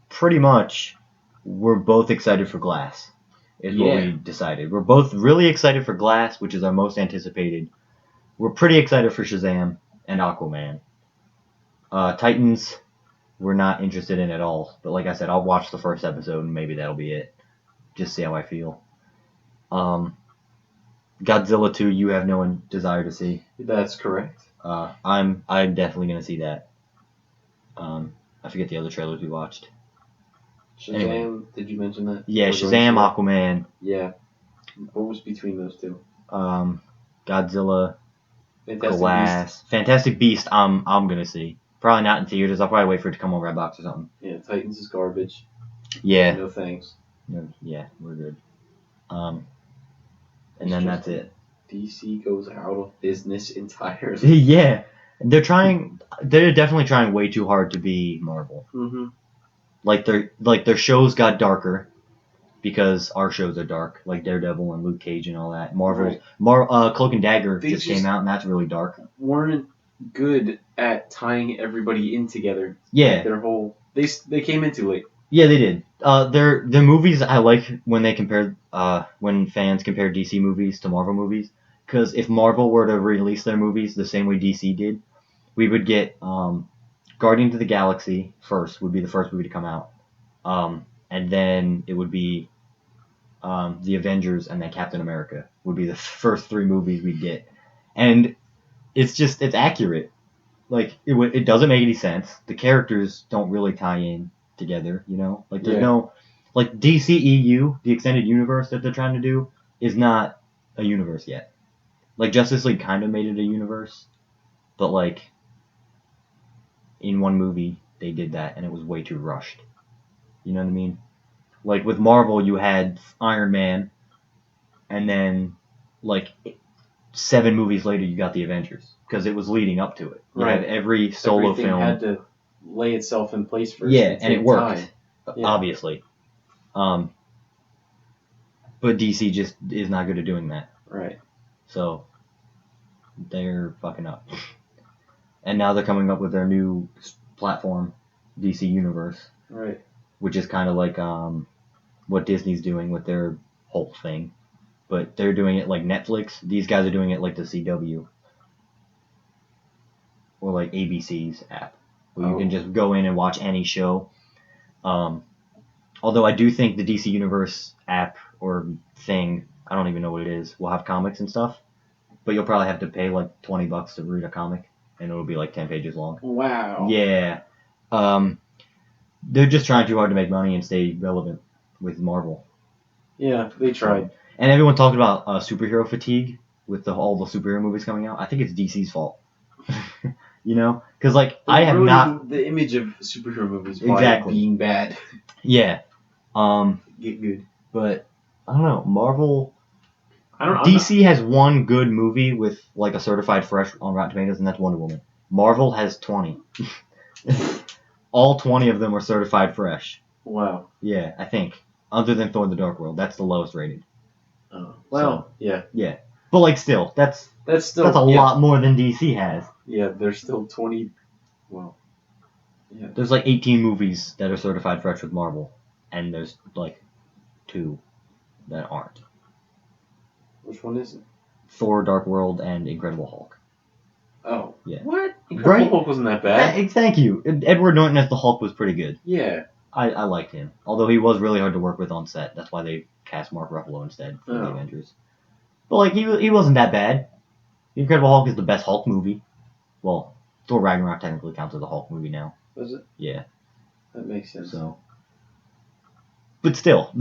pretty much we're both excited for Glass is what we decided. We're both really excited for Glass, which is our most anticipated. We're pretty excited for Shazam and Aquaman. Titans, we're not interested in at all. But like I said, I'll watch the first episode and maybe that'll be it. Just see how I feel. Godzilla 2, you have no desire to see. That's correct. I'm definitely gonna see that. I forget the other trailers we watched. Shazam, anyway. Did you mention that? Yeah, Shazam, Aquaman. Yeah. What was between those two? Godzilla, Fantastic Glass, Beast. Fantastic Beast. I'm gonna see. Probably not in theaters. I'll probably wait for it to come on Redbox or something. Yeah, Titans is garbage. Yeah. No thanks. Yeah, we're good. And then that's it. DC goes out of business entirely. Yeah, they're definitely trying way too hard to be Marvel. Mm-hmm. Like their shows got darker because our shows are dark, like Daredevil and Luke Cage and all that. Marvel's Cloak and Dagger just came out, and that's really dark. Weren't good at tying everybody in together. Yeah, like their whole they came in too late. Yeah, they did. The movies I like when they compare when fans compare DC movies to Marvel movies, because if Marvel were to release their movies the same way DC did, we would get Guardians of the Galaxy first would be the first movie to come out, and then it would be the Avengers, and then Captain America would be the first 3 movies we'd get, and it's accurate. Like it doesn't make any sense. The characters don't really tie in together, you know? Like there's no like DCEU, the extended universe that they're trying to do, is not a universe yet. Like Justice League kind of made it a universe, but like in one movie they did that and it was way too rushed. You know what I mean? Like with Marvel you had Iron Man and then like 7 movies later you got the Avengers because it was leading up to it. You had every solo film had to lay itself in place first. Yeah, and it worked, obviously. But DC just is not good at doing that. Right. So they're fucking up. And now they're coming up with their new platform, DC Universe. Right. Which is kind of like what Disney's doing with their whole thing. But they're doing it like Netflix. These guys are doing it like the CW. Or like ABC's app. Where you can just go in and watch any show. Although I do think the DC Universe app or thing, I don't even know what it is, will have comics and stuff. But you'll probably have to pay like $20 to read a comic. And it'll be like 10 pages long. Wow. Yeah. They're just trying too hard to make money and stay relevant with Marvel. Yeah, they tried. And everyone talked about superhero fatigue with all the superhero movies coming out. I think it's DC's fault. You know? Because, like, I have not... the image of superhero movies by being bad. Yeah. Get good. But, I don't know. Marvel... DC has one good movie with, like, a certified fresh on Rotten Tomatoes, and that's Wonder Woman. Marvel has 20. All 20 of them are certified fresh. Wow. Yeah, I think. Other than Thor: The Dark World. That's the lowest rated. Oh. Well, yeah. Yeah. But, like, still, that's a lot more than DC has. Yeah, there's still 20. Well, yeah. There's like 18 movies that are certified fresh with Marvel, and there's like 2 that aren't. Which one is it? Thor: Dark World and Incredible Hulk. Oh. Yeah. What? Incredible Hulk wasn't that bad. Thank you. Edward Norton as the Hulk was pretty good. Yeah. I liked him. Although he was really hard to work with on set. That's why they cast Mark Ruffalo instead for the Avengers. But like he wasn't that bad. The Incredible Hulk is the best Hulk movie. Well, Thor Ragnarok technically counts as a Hulk movie now. Does it? Yeah. That makes sense. So, but still,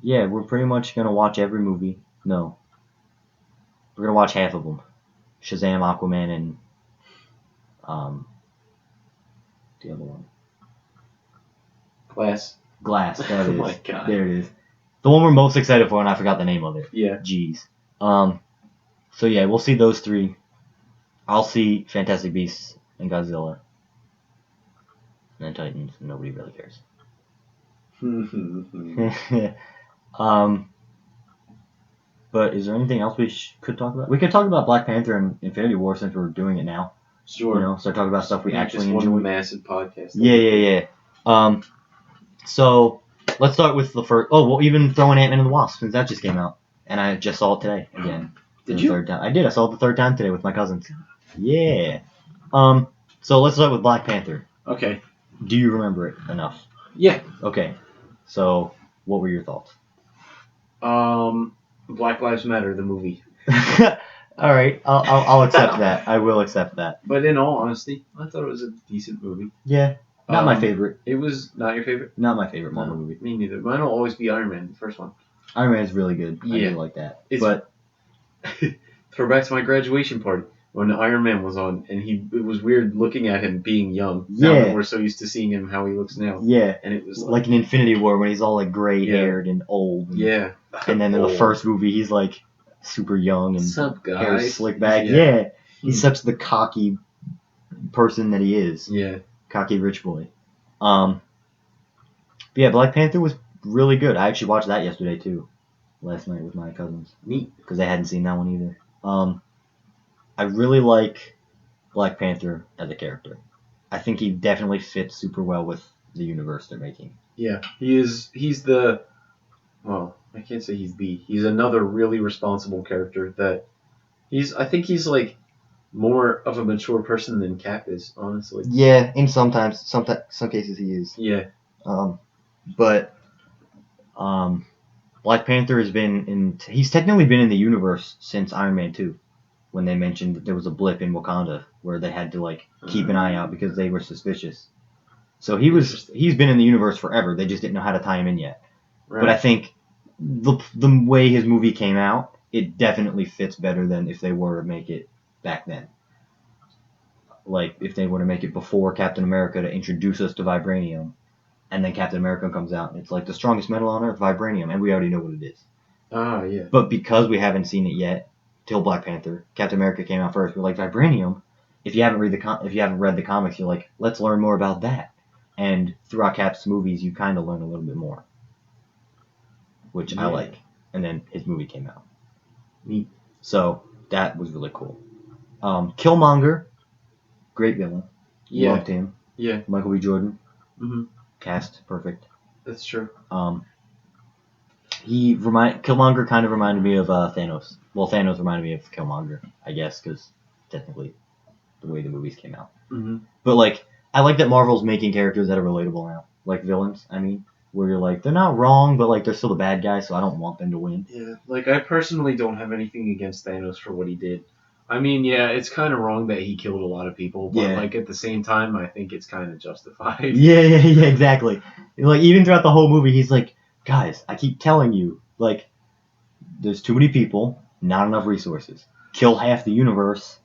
yeah, we're pretty much gonna watch every movie. No, we're gonna watch half of them: Shazam, Aquaman, and the other one. Glass. That Oh is. my God. There it is. The one we're most excited for, and I forgot the name of it. Yeah. Jeez. So yeah, we'll see those 3. I'll see Fantastic Beasts and Godzilla. And then Titans, and nobody really cares. But is there anything else we could talk about? We could talk about Black Panther and Infinity War since we're doing it now. Sure. You know, start talking about stuff we actually just enjoy. One massive podcast. Yeah. So let's start with the first. Oh, well, even throw in Ant-Man and the Wasp since that just came out, and I just saw it today again. Did you? Third time. I did. I saw it the 3rd time today with my cousins. Yeah. So let's start with Black Panther. Okay. Do you remember it enough? Yeah. Okay. So what were your thoughts? Black Lives Matter, the movie. All right. I'll accept that. I will accept that. But in all honesty, I thought it was a decent movie. Yeah. Not my favorite. It was not your favorite? Not my favorite Marvel movie. Me neither. Mine will always be Iron Man, the first one. Iron Man is really good. Yeah. I do like that. But throwback to my graduation party. when Iron Man was on, and it was weird looking at him being young. Now that we're so used to seeing him how he looks now. Yeah. And it was like in Infinity War when he's all like gray haired and old. And, And then in the first movie he's like super young and What's up, hair guys? slicked back. Yeah. He's such the cocky person that he is. Yeah. Cocky rich boy. But yeah, Black Panther was really good. I actually watched that yesterday too. Last night with my cousins. Neat. Because they hadn't seen that one either. I really like Black Panther as a character. I think he definitely fits super well with the universe they're making. Yeah, he's the, well, I can't say he's another really responsible character that I think he's like more of a mature person than Cap is, honestly. Yeah, in some cases he is. Yeah. But Black Panther he's technically been in the universe since Iron Man 2. When they mentioned that there was a blip in Wakanda where they had to like keep an eye out because they were suspicious. So he's been in the universe forever. They just didn't know how to tie him in yet. Right. But I think the way his movie came out, it definitely fits better than if they were to make it back then. Like if they were to make it before Captain America to introduce us to vibranium, and then Captain America comes out and it's like the strongest metal on Earth, vibranium, and we already know what it is. Ah, yeah. But because we haven't seen it yet, till Black Panther, Captain America came out first. We're like, vibranium. If you haven't read the comics, you're like, let's learn more about that. And throughout Cap's movies, you kind of learn a little bit more, which I like. And then his movie came out. Neat. So that was really cool. Killmonger, great villain. Yeah. Loved him. Yeah. Michael B. Jordan. Mm-hmm. Cast perfect. That's true. Killmonger kind of reminded me of Thanos. Well, Thanos reminded me of Killmonger, I guess, because technically the way the movies came out. Mm-hmm. But like, I like that Marvel's making characters that are relatable now, like villains. I mean, where you're like, they're not wrong, but like they're still the bad guy, so I don't want them to win. Yeah, like I personally don't have anything against Thanos for what he did. I mean, yeah, it's kind of wrong that he killed a lot of people, but like at the same time, I think it's kind of justified. Yeah, exactly. Like even throughout the whole movie, he's like, guys, I keep telling you, like, there's too many people, not enough resources. Kill half the universe.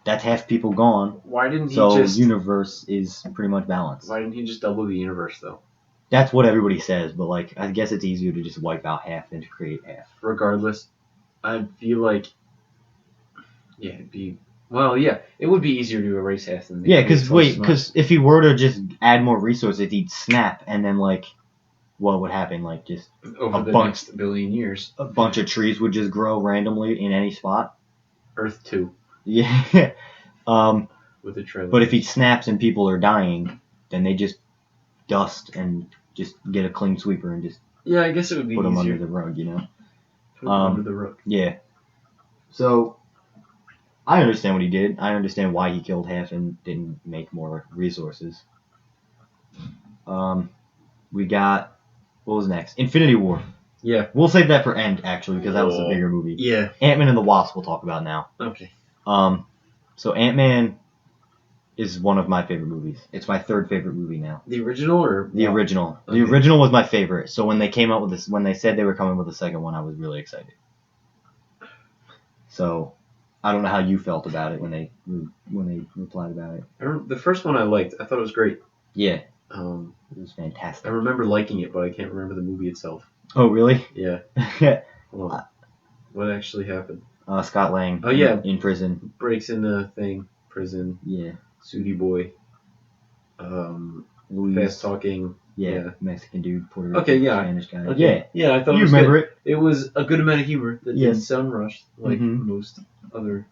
That's half people gone. Why didn't he So the universe is pretty much balanced. Why didn't he just double the universe, though? That's what everybody says, but like, I guess it's easier to just wipe out half than to create half. Regardless, I feel like, it would be easier to erase half than because if he were to just add more resources, he'd snap, and then like, what would happen? Like just over the next billion years, a bunch of trees would just grow randomly in any spot. Earth 2. Yeah. With a trailer. But if he snaps and people are dying, then they just dust and just get a clean sweeper and just I guess it would be put them easier. under the rug, you know. Put them under the rug. Yeah. So I understand what he did. I understand why he killed half and didn't make more resources. We got, what was next? Infinity War. Yeah. We'll save that for end, actually, because that was a bigger movie. Yeah. Ant-Man and the Wasp we'll talk about now. Okay. So Ant-Man is one of my favorite movies. It's my third favorite movie now. The original or? The original. Okay. The original was my favorite. So when they came out with this, when they said they were coming with a second one, I was really excited. So I don't know how you felt about it when they replied about it. The first one I liked. I thought it was great. Yeah. It was fantastic. I remember liking it, but I can't remember the movie itself. Oh, really? Yeah. Hold on. What actually happened? Scott Lang. Oh, yeah. In prison. Breaks in the thing. Prison. Yeah. Sooty boy. Fast talking. Yeah. Mexican dude. Puerto Rican. Okay, yeah. Spanish guy. Okay. Yeah, I thought you it was remember good. It was a good amount of humor that didn't sound rushed like Mhm. most other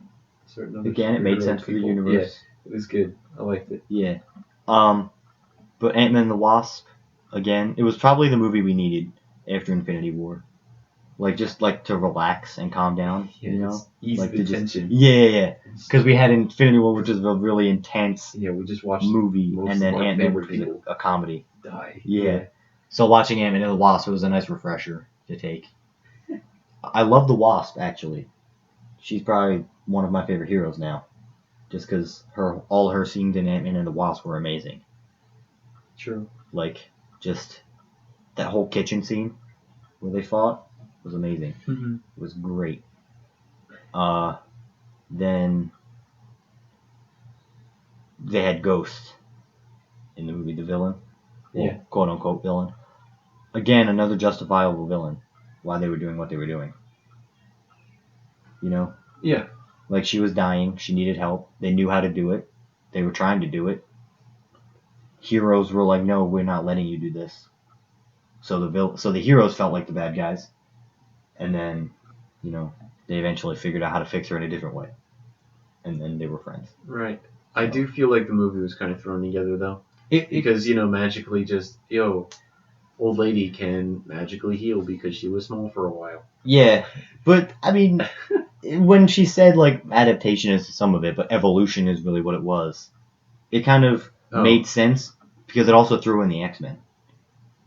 certain other. Again, it made sense for the universe. Yeah, it was good. I liked it. Yeah. But Ant-Man and the Wasp, again, it was probably the movie we needed after Infinity War. Like, just, like, to relax and calm down, you know? Ease like the tension. Yeah. Because we had Infinity War, which was a really intense we just watched movie, and then Ant-Man, which was a comedy. Die. Yeah. So watching Ant-Man and the Wasp, it was a nice refresher to take. I love the Wasp, actually. She's probably one of my favorite heroes now. Just because all her scenes in Ant-Man and the Wasp were amazing. True. Like, just that whole kitchen scene where they fought was amazing. Mm-hmm. It was great. Then they had Ghost in the movie, the villain. Well, Yeah. quote unquote villain. Again, another justifiable villain. Why they were doing what they were doing. You know? Yeah. Like, she was dying. She needed help. They knew how to do it. They were trying to do it. Heroes were like, no, we're not letting you do this. So the heroes felt like the bad guys. And then, you know, they eventually figured out how to fix her in a different way. And then they were friends. Right. I do feel like the movie was kind of thrown together, though. Because, you know, magically just, old lady can magically heal because she was small for a while. Yeah, but, I mean, when she said, like, adaptation is some of it, but evolution is really what it was, it kind of made sense, because it also threw in the X-Men,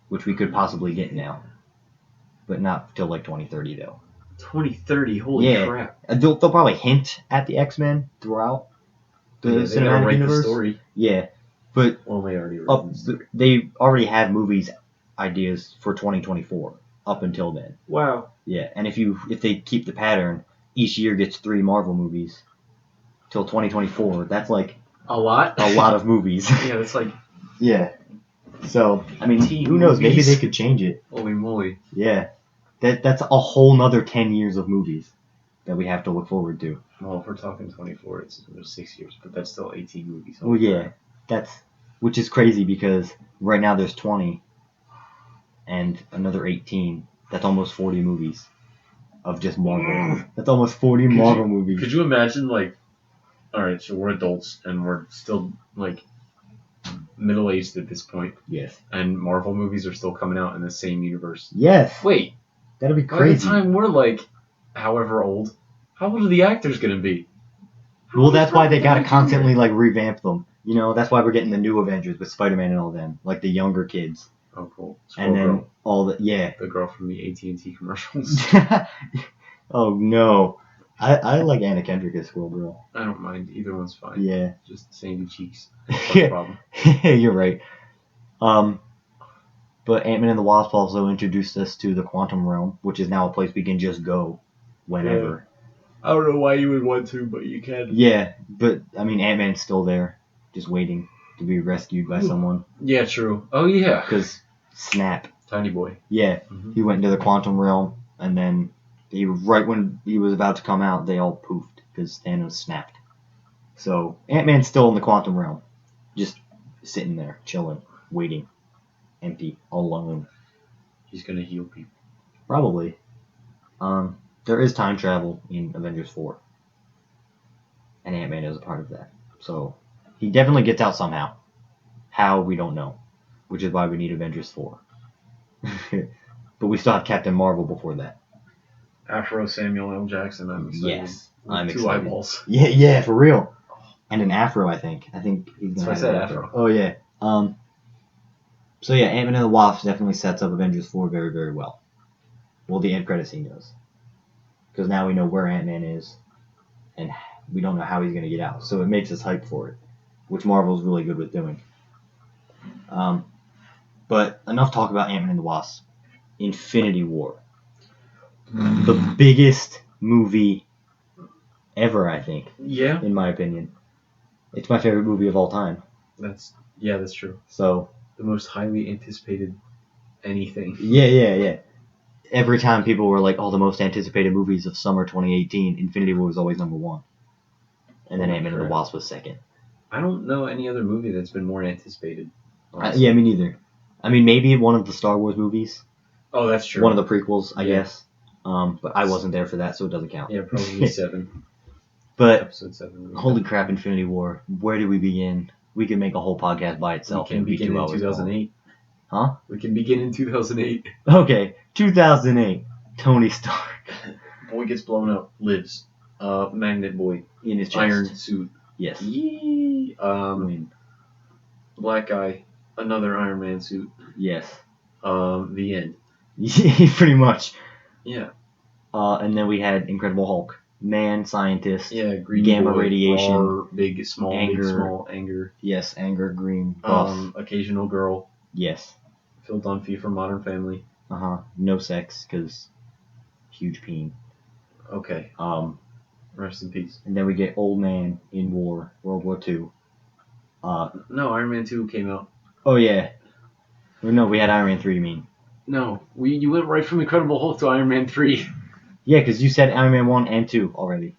which we could possibly get now. But not till, like, 2030, though. 2030, holy crap. They'll probably hint at the X-Men throughout the cinematic universe. The story. Yeah, but well, they already have movies ideas for 2024 up until then. Wow. Yeah, and if they keep the pattern, each year gets 3 Marvel movies till 2024. That's like a lot of movies. Yeah, that's like yeah. So I mean, who knows? movies. Maybe they could change it. Holy moly. Yeah, that's a whole nother 10 years of movies that we have to look forward to. Well, if we're talking 24, it's 6 years, but that's still 18 movies. Well, yeah, which is crazy because right now there's 20 and another 18. That's almost 40 movies of just Marvel. That's almost 40 Marvel movies. Could you imagine, like, all right, so we're adults and we're still, like, middle-aged at this point. Yes. And Marvel movies are still coming out in the same universe. Yes. Wait. That'd be crazy. By the time we're, like, however old, how old are the actors going to be? Well, that's why they got to constantly, like, revamp them. You know, that's why we're getting the new Avengers with Spider-Man and all them. Like, the younger kids. Oh, cool. And then all the, yeah. The girl from the AT&T commercials. Oh, no. I like Anna Kendrick as Squirrel Girl. I don't mind. Either one's fine. Yeah. Just sandy cheeks. No problem. You're right. But Ant-Man and the Wasp also introduced us to the Quantum Realm, which is now a place we can just go whenever. Yeah. I don't know why you would want to, but you can. Yeah, but, I mean, Ant-Man's still there, just waiting to be rescued by someone. Yeah, true. Oh, yeah. Because Snap. Tiny boy. Yeah, he went into the Quantum Realm, and then right when he was about to come out, they all poofed, because Thanos snapped. So, Ant-Man's still in the Quantum Realm, just sitting there, chilling, waiting, empty, all alone. He's going to heal people. Probably. There is time travel in Avengers 4. And Ant-Man is a part of that. So, he definitely gets out somehow. How, we don't know. Which is why we need Avengers 4. But we still have Captain Marvel before that. Afro Samuel L. Jackson, I'm excited. Yes, I'm Two excited. eyeballs. Yeah, for real. And an afro, I think. I think he's going to have So I said an afro. Oh, yeah. So, yeah, Ant-Man and the Wasp definitely sets up Avengers 4 very, very well. Well, the end credit scene does. Because now we know where Ant-Man is, and we don't know how he's going to get out. So it makes us hyped for it, which Marvel's really good with doing. But enough talk about Ant-Man and the Wasp. Infinity War. The biggest movie ever, I think. Yeah. In my opinion. It's my favorite movie of all time. That's true. So. The most highly anticipated anything. Yeah. Every time people were like, the most anticipated movies of summer 2018, Infinity War was always number 1. And then Ant-Man and the Wasp was second. I don't know any other movie that's been more anticipated. Yeah, me neither. I mean, maybe one of the Star Wars movies. Oh, that's true. One of the prequels, I guess. But I wasn't there for that, so it doesn't count. Yeah, probably 7. But, Episode 7. Holy crap, Infinity War. Where do we begin? We could make a whole podcast by itself. We can begin in 2008. Huh? We can begin in 2008. Okay, 2008. Tony Stark. Boy gets blown up, lives. Magnet boy. In his chest. Iron suit. Yes. Yee. Black guy. Another Iron Man suit. Yes. The end. Yeah, pretty much. Yeah. And then we had Incredible Hulk. Man, scientist. Yeah, green gamma boy, radiation. R, big, small, anger. Big, small, anger. Yes, anger, green, buff. Occasional girl. Yes. Phil Dunphy from Modern Family. No sex, because huge peen. Okay. Rest in peace. And then we get Old Man in War, World War II. No, Iron Man 2 came out. Oh yeah. Or no, we had Iron Man 3. You mean? No, you went right from Incredible Hulk to Iron Man 3. Yeah, because you said Iron Man 1 and 2 already.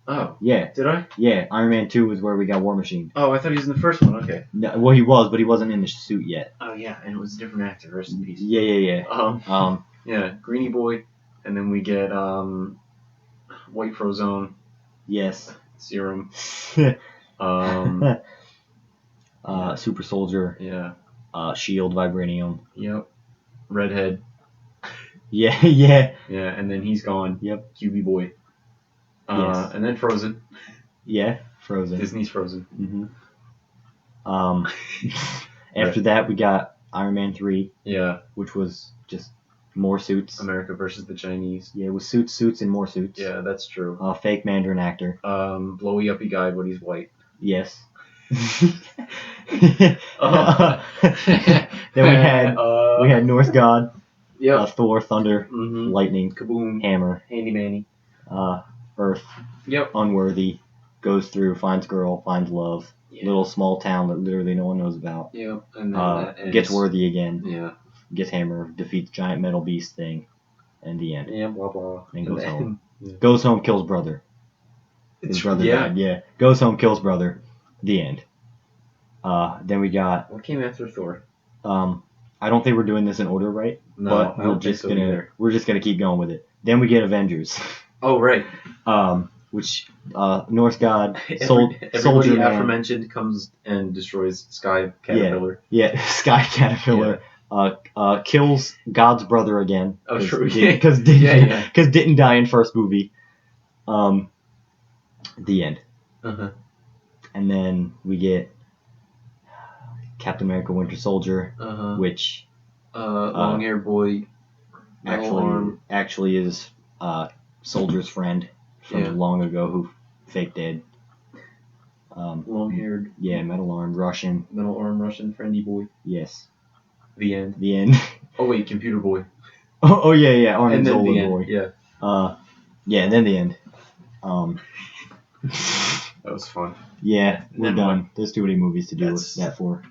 Oh. Yeah. Did I? Yeah, Iron Man 2 was where we got War Machine. Oh, I thought he was in the first one. Okay. No, well, he was, but he wasn't in the suit yet. Oh yeah, and it was a different actor. Rest in peace. Yeah. Yeah, Greenie Boy, and then we get White Frozone. Yes. Serum. Super Soldier. Yeah. Shield, Vibranium. Yep. Redhead. Yeah. Yeah, and then he's gone. Yep. QB Boy. Yes. And then Frozen. Yeah, Frozen. Disney's Frozen. Mm-hmm. After that, we got Iron Man 3. Yeah. Which was just more suits. America versus the Chinese. Yeah, it was suits, and more suits. Yeah, that's true. Fake Mandarin actor. Blowy uppy guy, but he's white. Yes. Then we had Norse God. Yeah. Thor, Thunder, Lightning, Kaboom, Hammer, Handy Manny. Earth. Yep. Unworthy. Goes through, finds girl, finds love. Yeah. Little small town that literally no one knows about. Yep. And then gets worthy again. Yeah. Gets Hammer, defeats giant metal beast thing, and the end. Yeah. Blah blah. And goes home. Yeah. Goes home, kills brother. His brother died. Yeah. Goes home, kills brother. The end. Then we got. What came after Thor? I don't think we're doing this in order, right? No, but I don't think so either. We're just gonna keep going with it. Then we get Avengers. Oh right. Which Norse God, Everybody Soldier Man, aforementioned comes and destroys Sky Caterpillar. Yeah, Sky Caterpillar. Yeah. Kills God's brother again. Oh true. Because didn't die in first movie. The end. And then we get Captain America: Winter Soldier, which long-haired boy, actually is Soldier's friend from long ago who fake dead. Long-haired. Yeah, metal armed Russian. Metal armed Russian friendly boy. Yes. The end. The end. Oh wait, computer boy. Oh yeah, Arnold and then Zola the end. boy. Yeah. Yeah, and then the end. That was fun. Yeah, we're done. What? There's too many movies to do that for.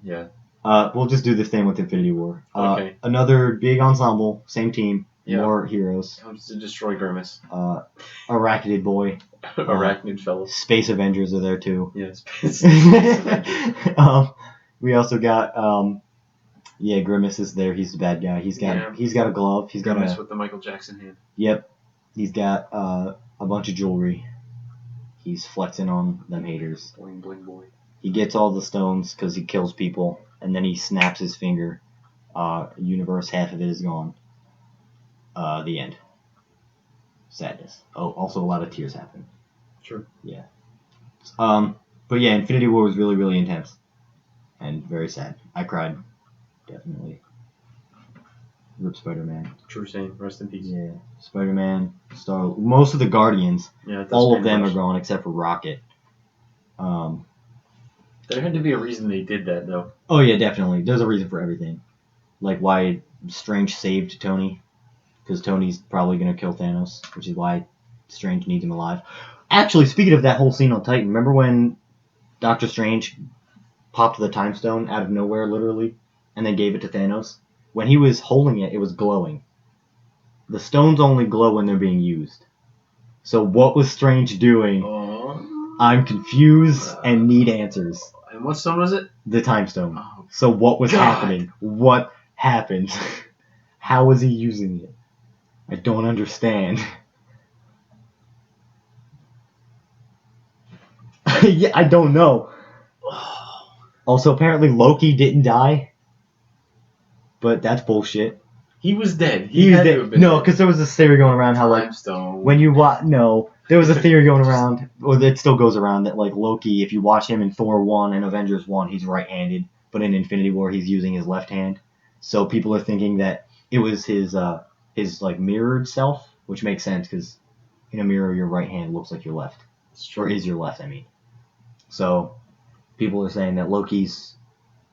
Yeah. We'll just do the same with Infinity War. Okay. Another big ensemble, same team, more heroes. Comes to destroy Grimace. Arachnid Boy. Arachnid fellow. Space Avengers are there too. Yeah, Space Avengers. We also got Grimace is there. He's the bad guy. He's got a glove. He's Grimace got with the Michael Jackson hand. Yep. He's got a bunch of jewelry. He's flexing on them haters. Bling bling boy. He gets all the stones because he kills people, and then he snaps his finger. Universe, half of it is gone. The end. Sadness. Oh, also a lot of tears happen. Sure. Yeah. But yeah, Infinity War was really, really intense. And very sad. I cried. Definitely. Rip Spider-Man. True same. Rest in peace. Yeah. Spider-Man, most of the Guardians, all of them are gone except for Rocket. There had to be a reason they did that, though. Oh yeah, definitely. There's a reason for everything. Like why Strange saved Tony. Because Tony's probably going to kill Thanos, which is why Strange needs him alive. Actually, speaking of that whole scene on Titan, remember when Doctor Strange popped the Time Stone out of nowhere, literally, and then gave it to Thanos? When he was holding it, it was glowing. The stones only glow when they're being used. So what was Strange doing? I'm confused and need answers. And what stone was it? The Time Stone. Oh, so what was happening? What happened? How was he using it? I don't understand. Yeah, I don't know. Also, apparently Loki didn't die. But that's bullshit. He was dead. He was dead. No, because there was this theory going around how, like, when you watch... No, there was a theory going around, or it still goes around, that, like, Loki, if you watch him in Thor 1 and Avengers 1, he's right-handed. But in Infinity War, he's using his left hand. So people are thinking that it was his like, mirrored self, which makes sense, because in a mirror, your right hand looks like your left. Or is your left, I mean. So people are saying that Loki's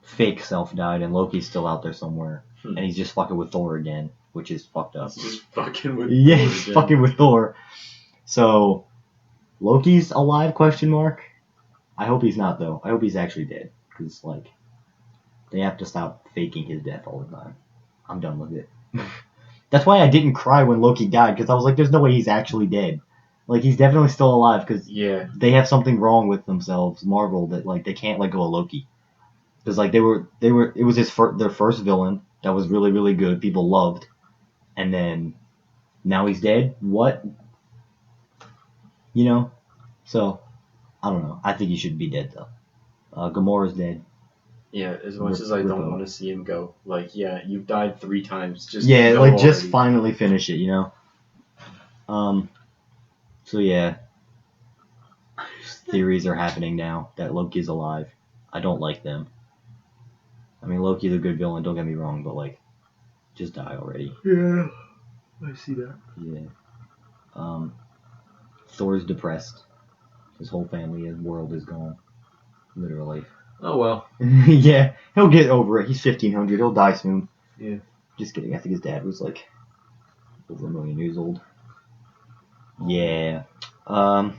fake self died, and Loki's still out there somewhere. And he's just fucking with Thor again, which is fucked up. He's just fucking with Thor he's fucking with Thor. So, Loki's alive, question mark? I hope he's not though. I hope he's actually dead because like they have to stop faking his death all the time. I'm done with it. That's why I didn't cry when Loki died because I was like, there's no way he's actually dead. Like he's definitely still alive because they have something wrong with themselves, Marvel, that like they can't let go of Loki. Because like they were it was their first villain that was really really good, people loved, and then now he's dead. What? You know? So I don't know. I think he should be dead though. Gamora's dead. Yeah, as much as I don't want to see him go, like, yeah, you've died 3 times. Just like already. just finally finish it, you know. So yeah, theories are happening now that Loki's alive. I don't like them. I mean, Loki's a good villain. Don't get me wrong, but like, just die already. Yeah, I see that. Yeah. Thor's depressed. His whole family, his world is gone. Literally. Oh well. Yeah, he'll get over it. He's 1500. He'll die soon. Yeah. Just kidding. I think his dad was like over 1 million years old. Yeah. Oh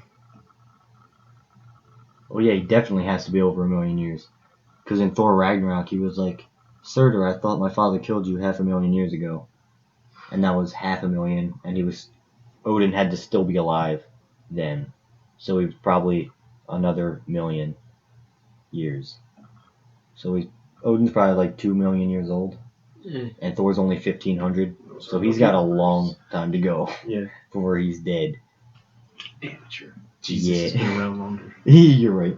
yeah, he definitely has to be over 1 million years. Because in Thor Ragnarok, he was like, Surtur, I thought my father killed you 500,000 years ago. And that was 500,000. And Odin had to still be alive then. So he was probably another 1,000,000 years. So Odin's probably like 2 million years old. And Thor's only 1500. So he's got a long time to go before he's dead. Amateur. Jesus has been around longer. You're right.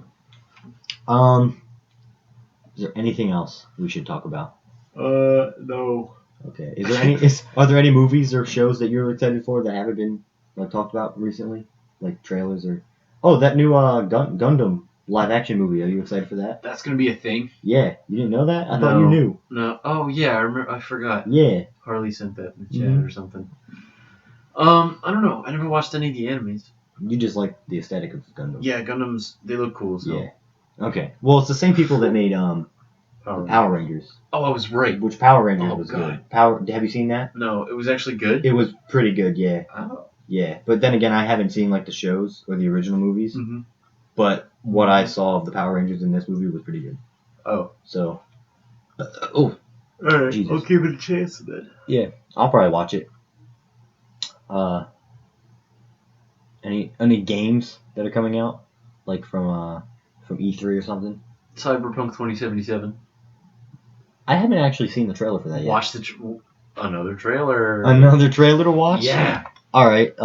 Is there anything else we should talk about? No. Okay. Is there are there any movies or shows that you're excited for that haven't been talked about recently? Like trailers or that new Gundam live action movie. Are you excited for that? That's gonna be a thing. Yeah. You didn't know that? I thought you knew. No. Oh yeah, I remember. I forgot. Yeah. Harley sent that in the chat or something. I don't know. I never watched any of the animes. You just like the aesthetic of Gundam. Yeah, Gundams, they look cool. So. Yeah. Okay. Well, it's the same people that made Power Rangers. Oh, I was right. Which Power Rangers was good. Have you seen that? No, it was actually good. It was pretty good, yeah. Oh. Yeah, but then again, I haven't seen like the shows or the original movies. Mm-hmm. But what I saw of the Power Rangers in this movie was pretty good. Oh. So. All right. Jesus. I'll give it a chance then. Yeah, I'll probably watch it. Any games that are coming out, like from E3 or something? Cyberpunk 2077. I haven't actually seen the trailer for that yet. Watch another trailer. Another trailer to watch? Yeah. All right.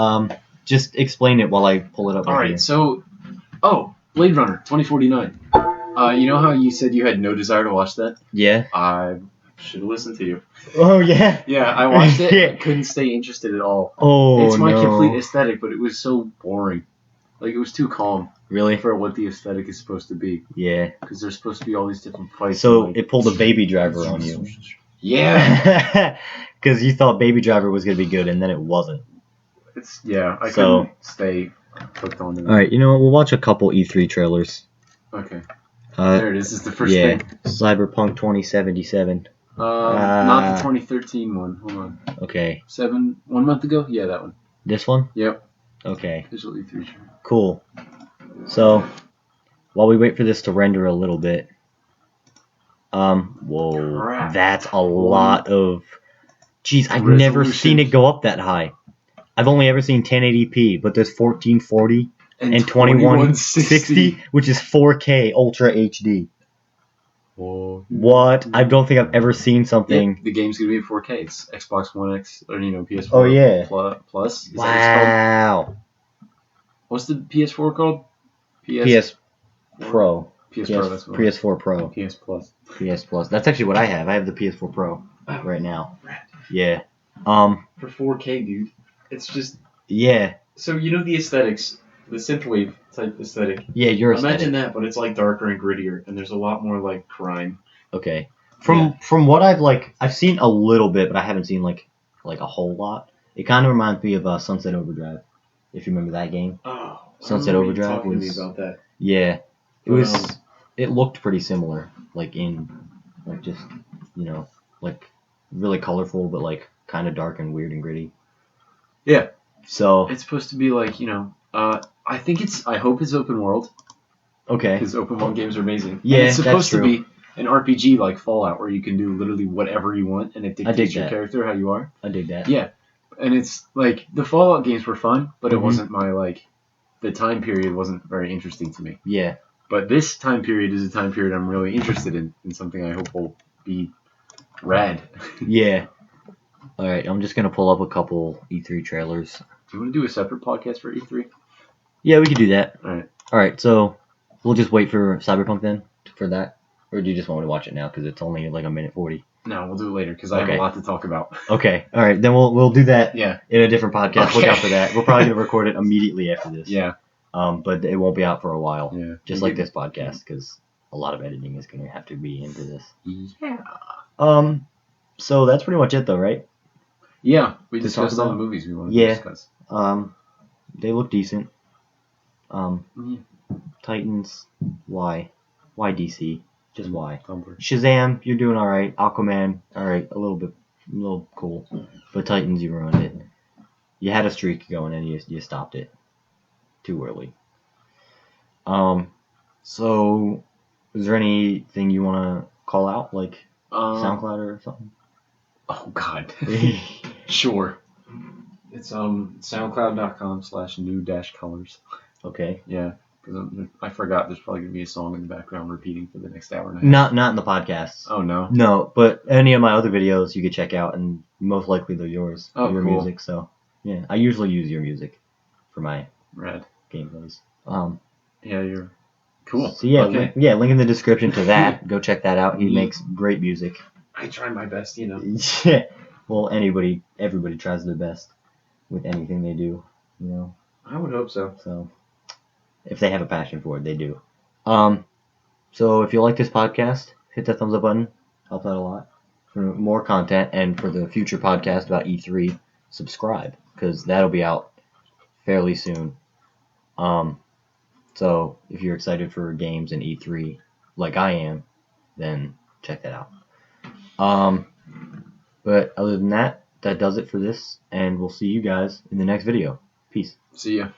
Just explain it while I pull it up. All right. Here. So, Blade Runner 2049. You know how you said you had no desire to watch that? Yeah. I should have listened to you. Oh yeah. Yeah, I watched it. Yeah. I couldn't stay interested at all. Oh, it's my complete aesthetic, but it was so boring. Like it was too calm. Really? For what the aesthetic is supposed to be. Yeah. Because there's supposed to be all these different fights. So it pulled a Baby Driver on you. Yeah. Because you thought Baby Driver was gonna be good, and then it wasn't. I couldn't stay hooked on it. All right, you know what? We'll watch a couple E3 trailers. Okay. There it is. This is the first thing. thing. Cyberpunk 2077. Not the 2013 one. Hold on. Okay. 1 month ago? Yeah, that one. This one? Yep. Okay. Visual E3. Cool. So, while we wait for this to render a little bit. Whoa. Crap. That's a lot of... Jeez, I've never seen it go up that high. I've only ever seen 1080p, but there's 1440 and 2160, which is 4K Ultra HD. Whoa. What? I don't think I've ever seen something. Yeah, the game's gonna be in 4K. It's Xbox One X, or PS4. Oh yeah. Plus. Is wow. What's the PS4 called? PS Pro. PS Pro. That's what PS4 Pro. PS Plus. PS Plus. That's actually what I have. I have the PS4 Pro right now. Right. Yeah. For 4K, dude. It's just. Yeah. So you know the aesthetics, the synthwave type aesthetic. Yeah, your aesthetic. Imagine that, but it's like darker and grittier, and there's a lot more like crime. Okay. From what I've seen a little bit, but I haven't seen like a whole lot. It kind of reminds me of Sunset Overdrive, if you remember that game. Oh. Sunset Overdrive talking was. To me about that. Yeah. It was. It looked pretty similar, like just like really colorful, but like kind of dark and weird and gritty. Yeah. So it's supposed to be like I hope it's open world. Okay. Because open world games are amazing. Yeah, and it's supposed that's to be an RPG like Fallout, where you can do literally whatever you want, and it dictates your character how you are. I dig that. Yeah, and it's like the Fallout games were fun, but it Mhm. wasn't my like. The time period wasn't very interesting to me. Yeah. But this time period is a time period I'm really interested in something I hope will be rad. Yeah. All right, I'm just gonna pull up a couple E3 trailers. Do you want to do a separate podcast for E3? Yeah, we could do that. All right. All right, so we'll just wait for Cyberpunk then for that, or do you just want me to watch it now because it's only like a minute 40? No, we'll do it later because I have a lot to talk about. Okay. All right, then we'll do that. Yeah. In a different podcast. Okay. Look out for that. We're probably gonna record it immediately after this. Yeah. But it won't be out for a while. Yeah. Just like this podcast, because a lot of editing is gonna have to be into this. Yeah. So that's pretty much it, though, right? Yeah. We To discussed talk all the about? movies we wanted to discuss. They look decent. Titans, why? Why DC? Just why? Shazam, you're doing all right. Aquaman, all right, a little cool. But Titans, you ruined it. You had a streak going and you stopped it too early. So is there anything you want to call out, like SoundCloud or something? Oh God. Sure. It's soundcloud.com/new-colors. Okay. Yeah. Because I forgot there's probably going to be a song in the background repeating for the next hour and a half. Not in the podcast. Oh, no? No, but any of my other videos you could check out, and most likely they're yours. Oh, your cool. music, so yeah. I usually use your music for my Rad gameplays. Yeah, you're cool. So yeah, Okay. link in the description to that. Go check that out. He makes great music. I try my best, you know. Yeah. Well, everybody tries their best with anything they do, you know. I would hope so. So if they have a passion for it, they do. So if you like this podcast, hit that thumbs up button. Helps out a lot. For more content and for the future podcast about E3, subscribe because that'll be out fairly soon. So if you're excited for games and E3 like I am, then check that out. But other than that, that does it for this, and we'll see you guys in the next video. Peace. See ya.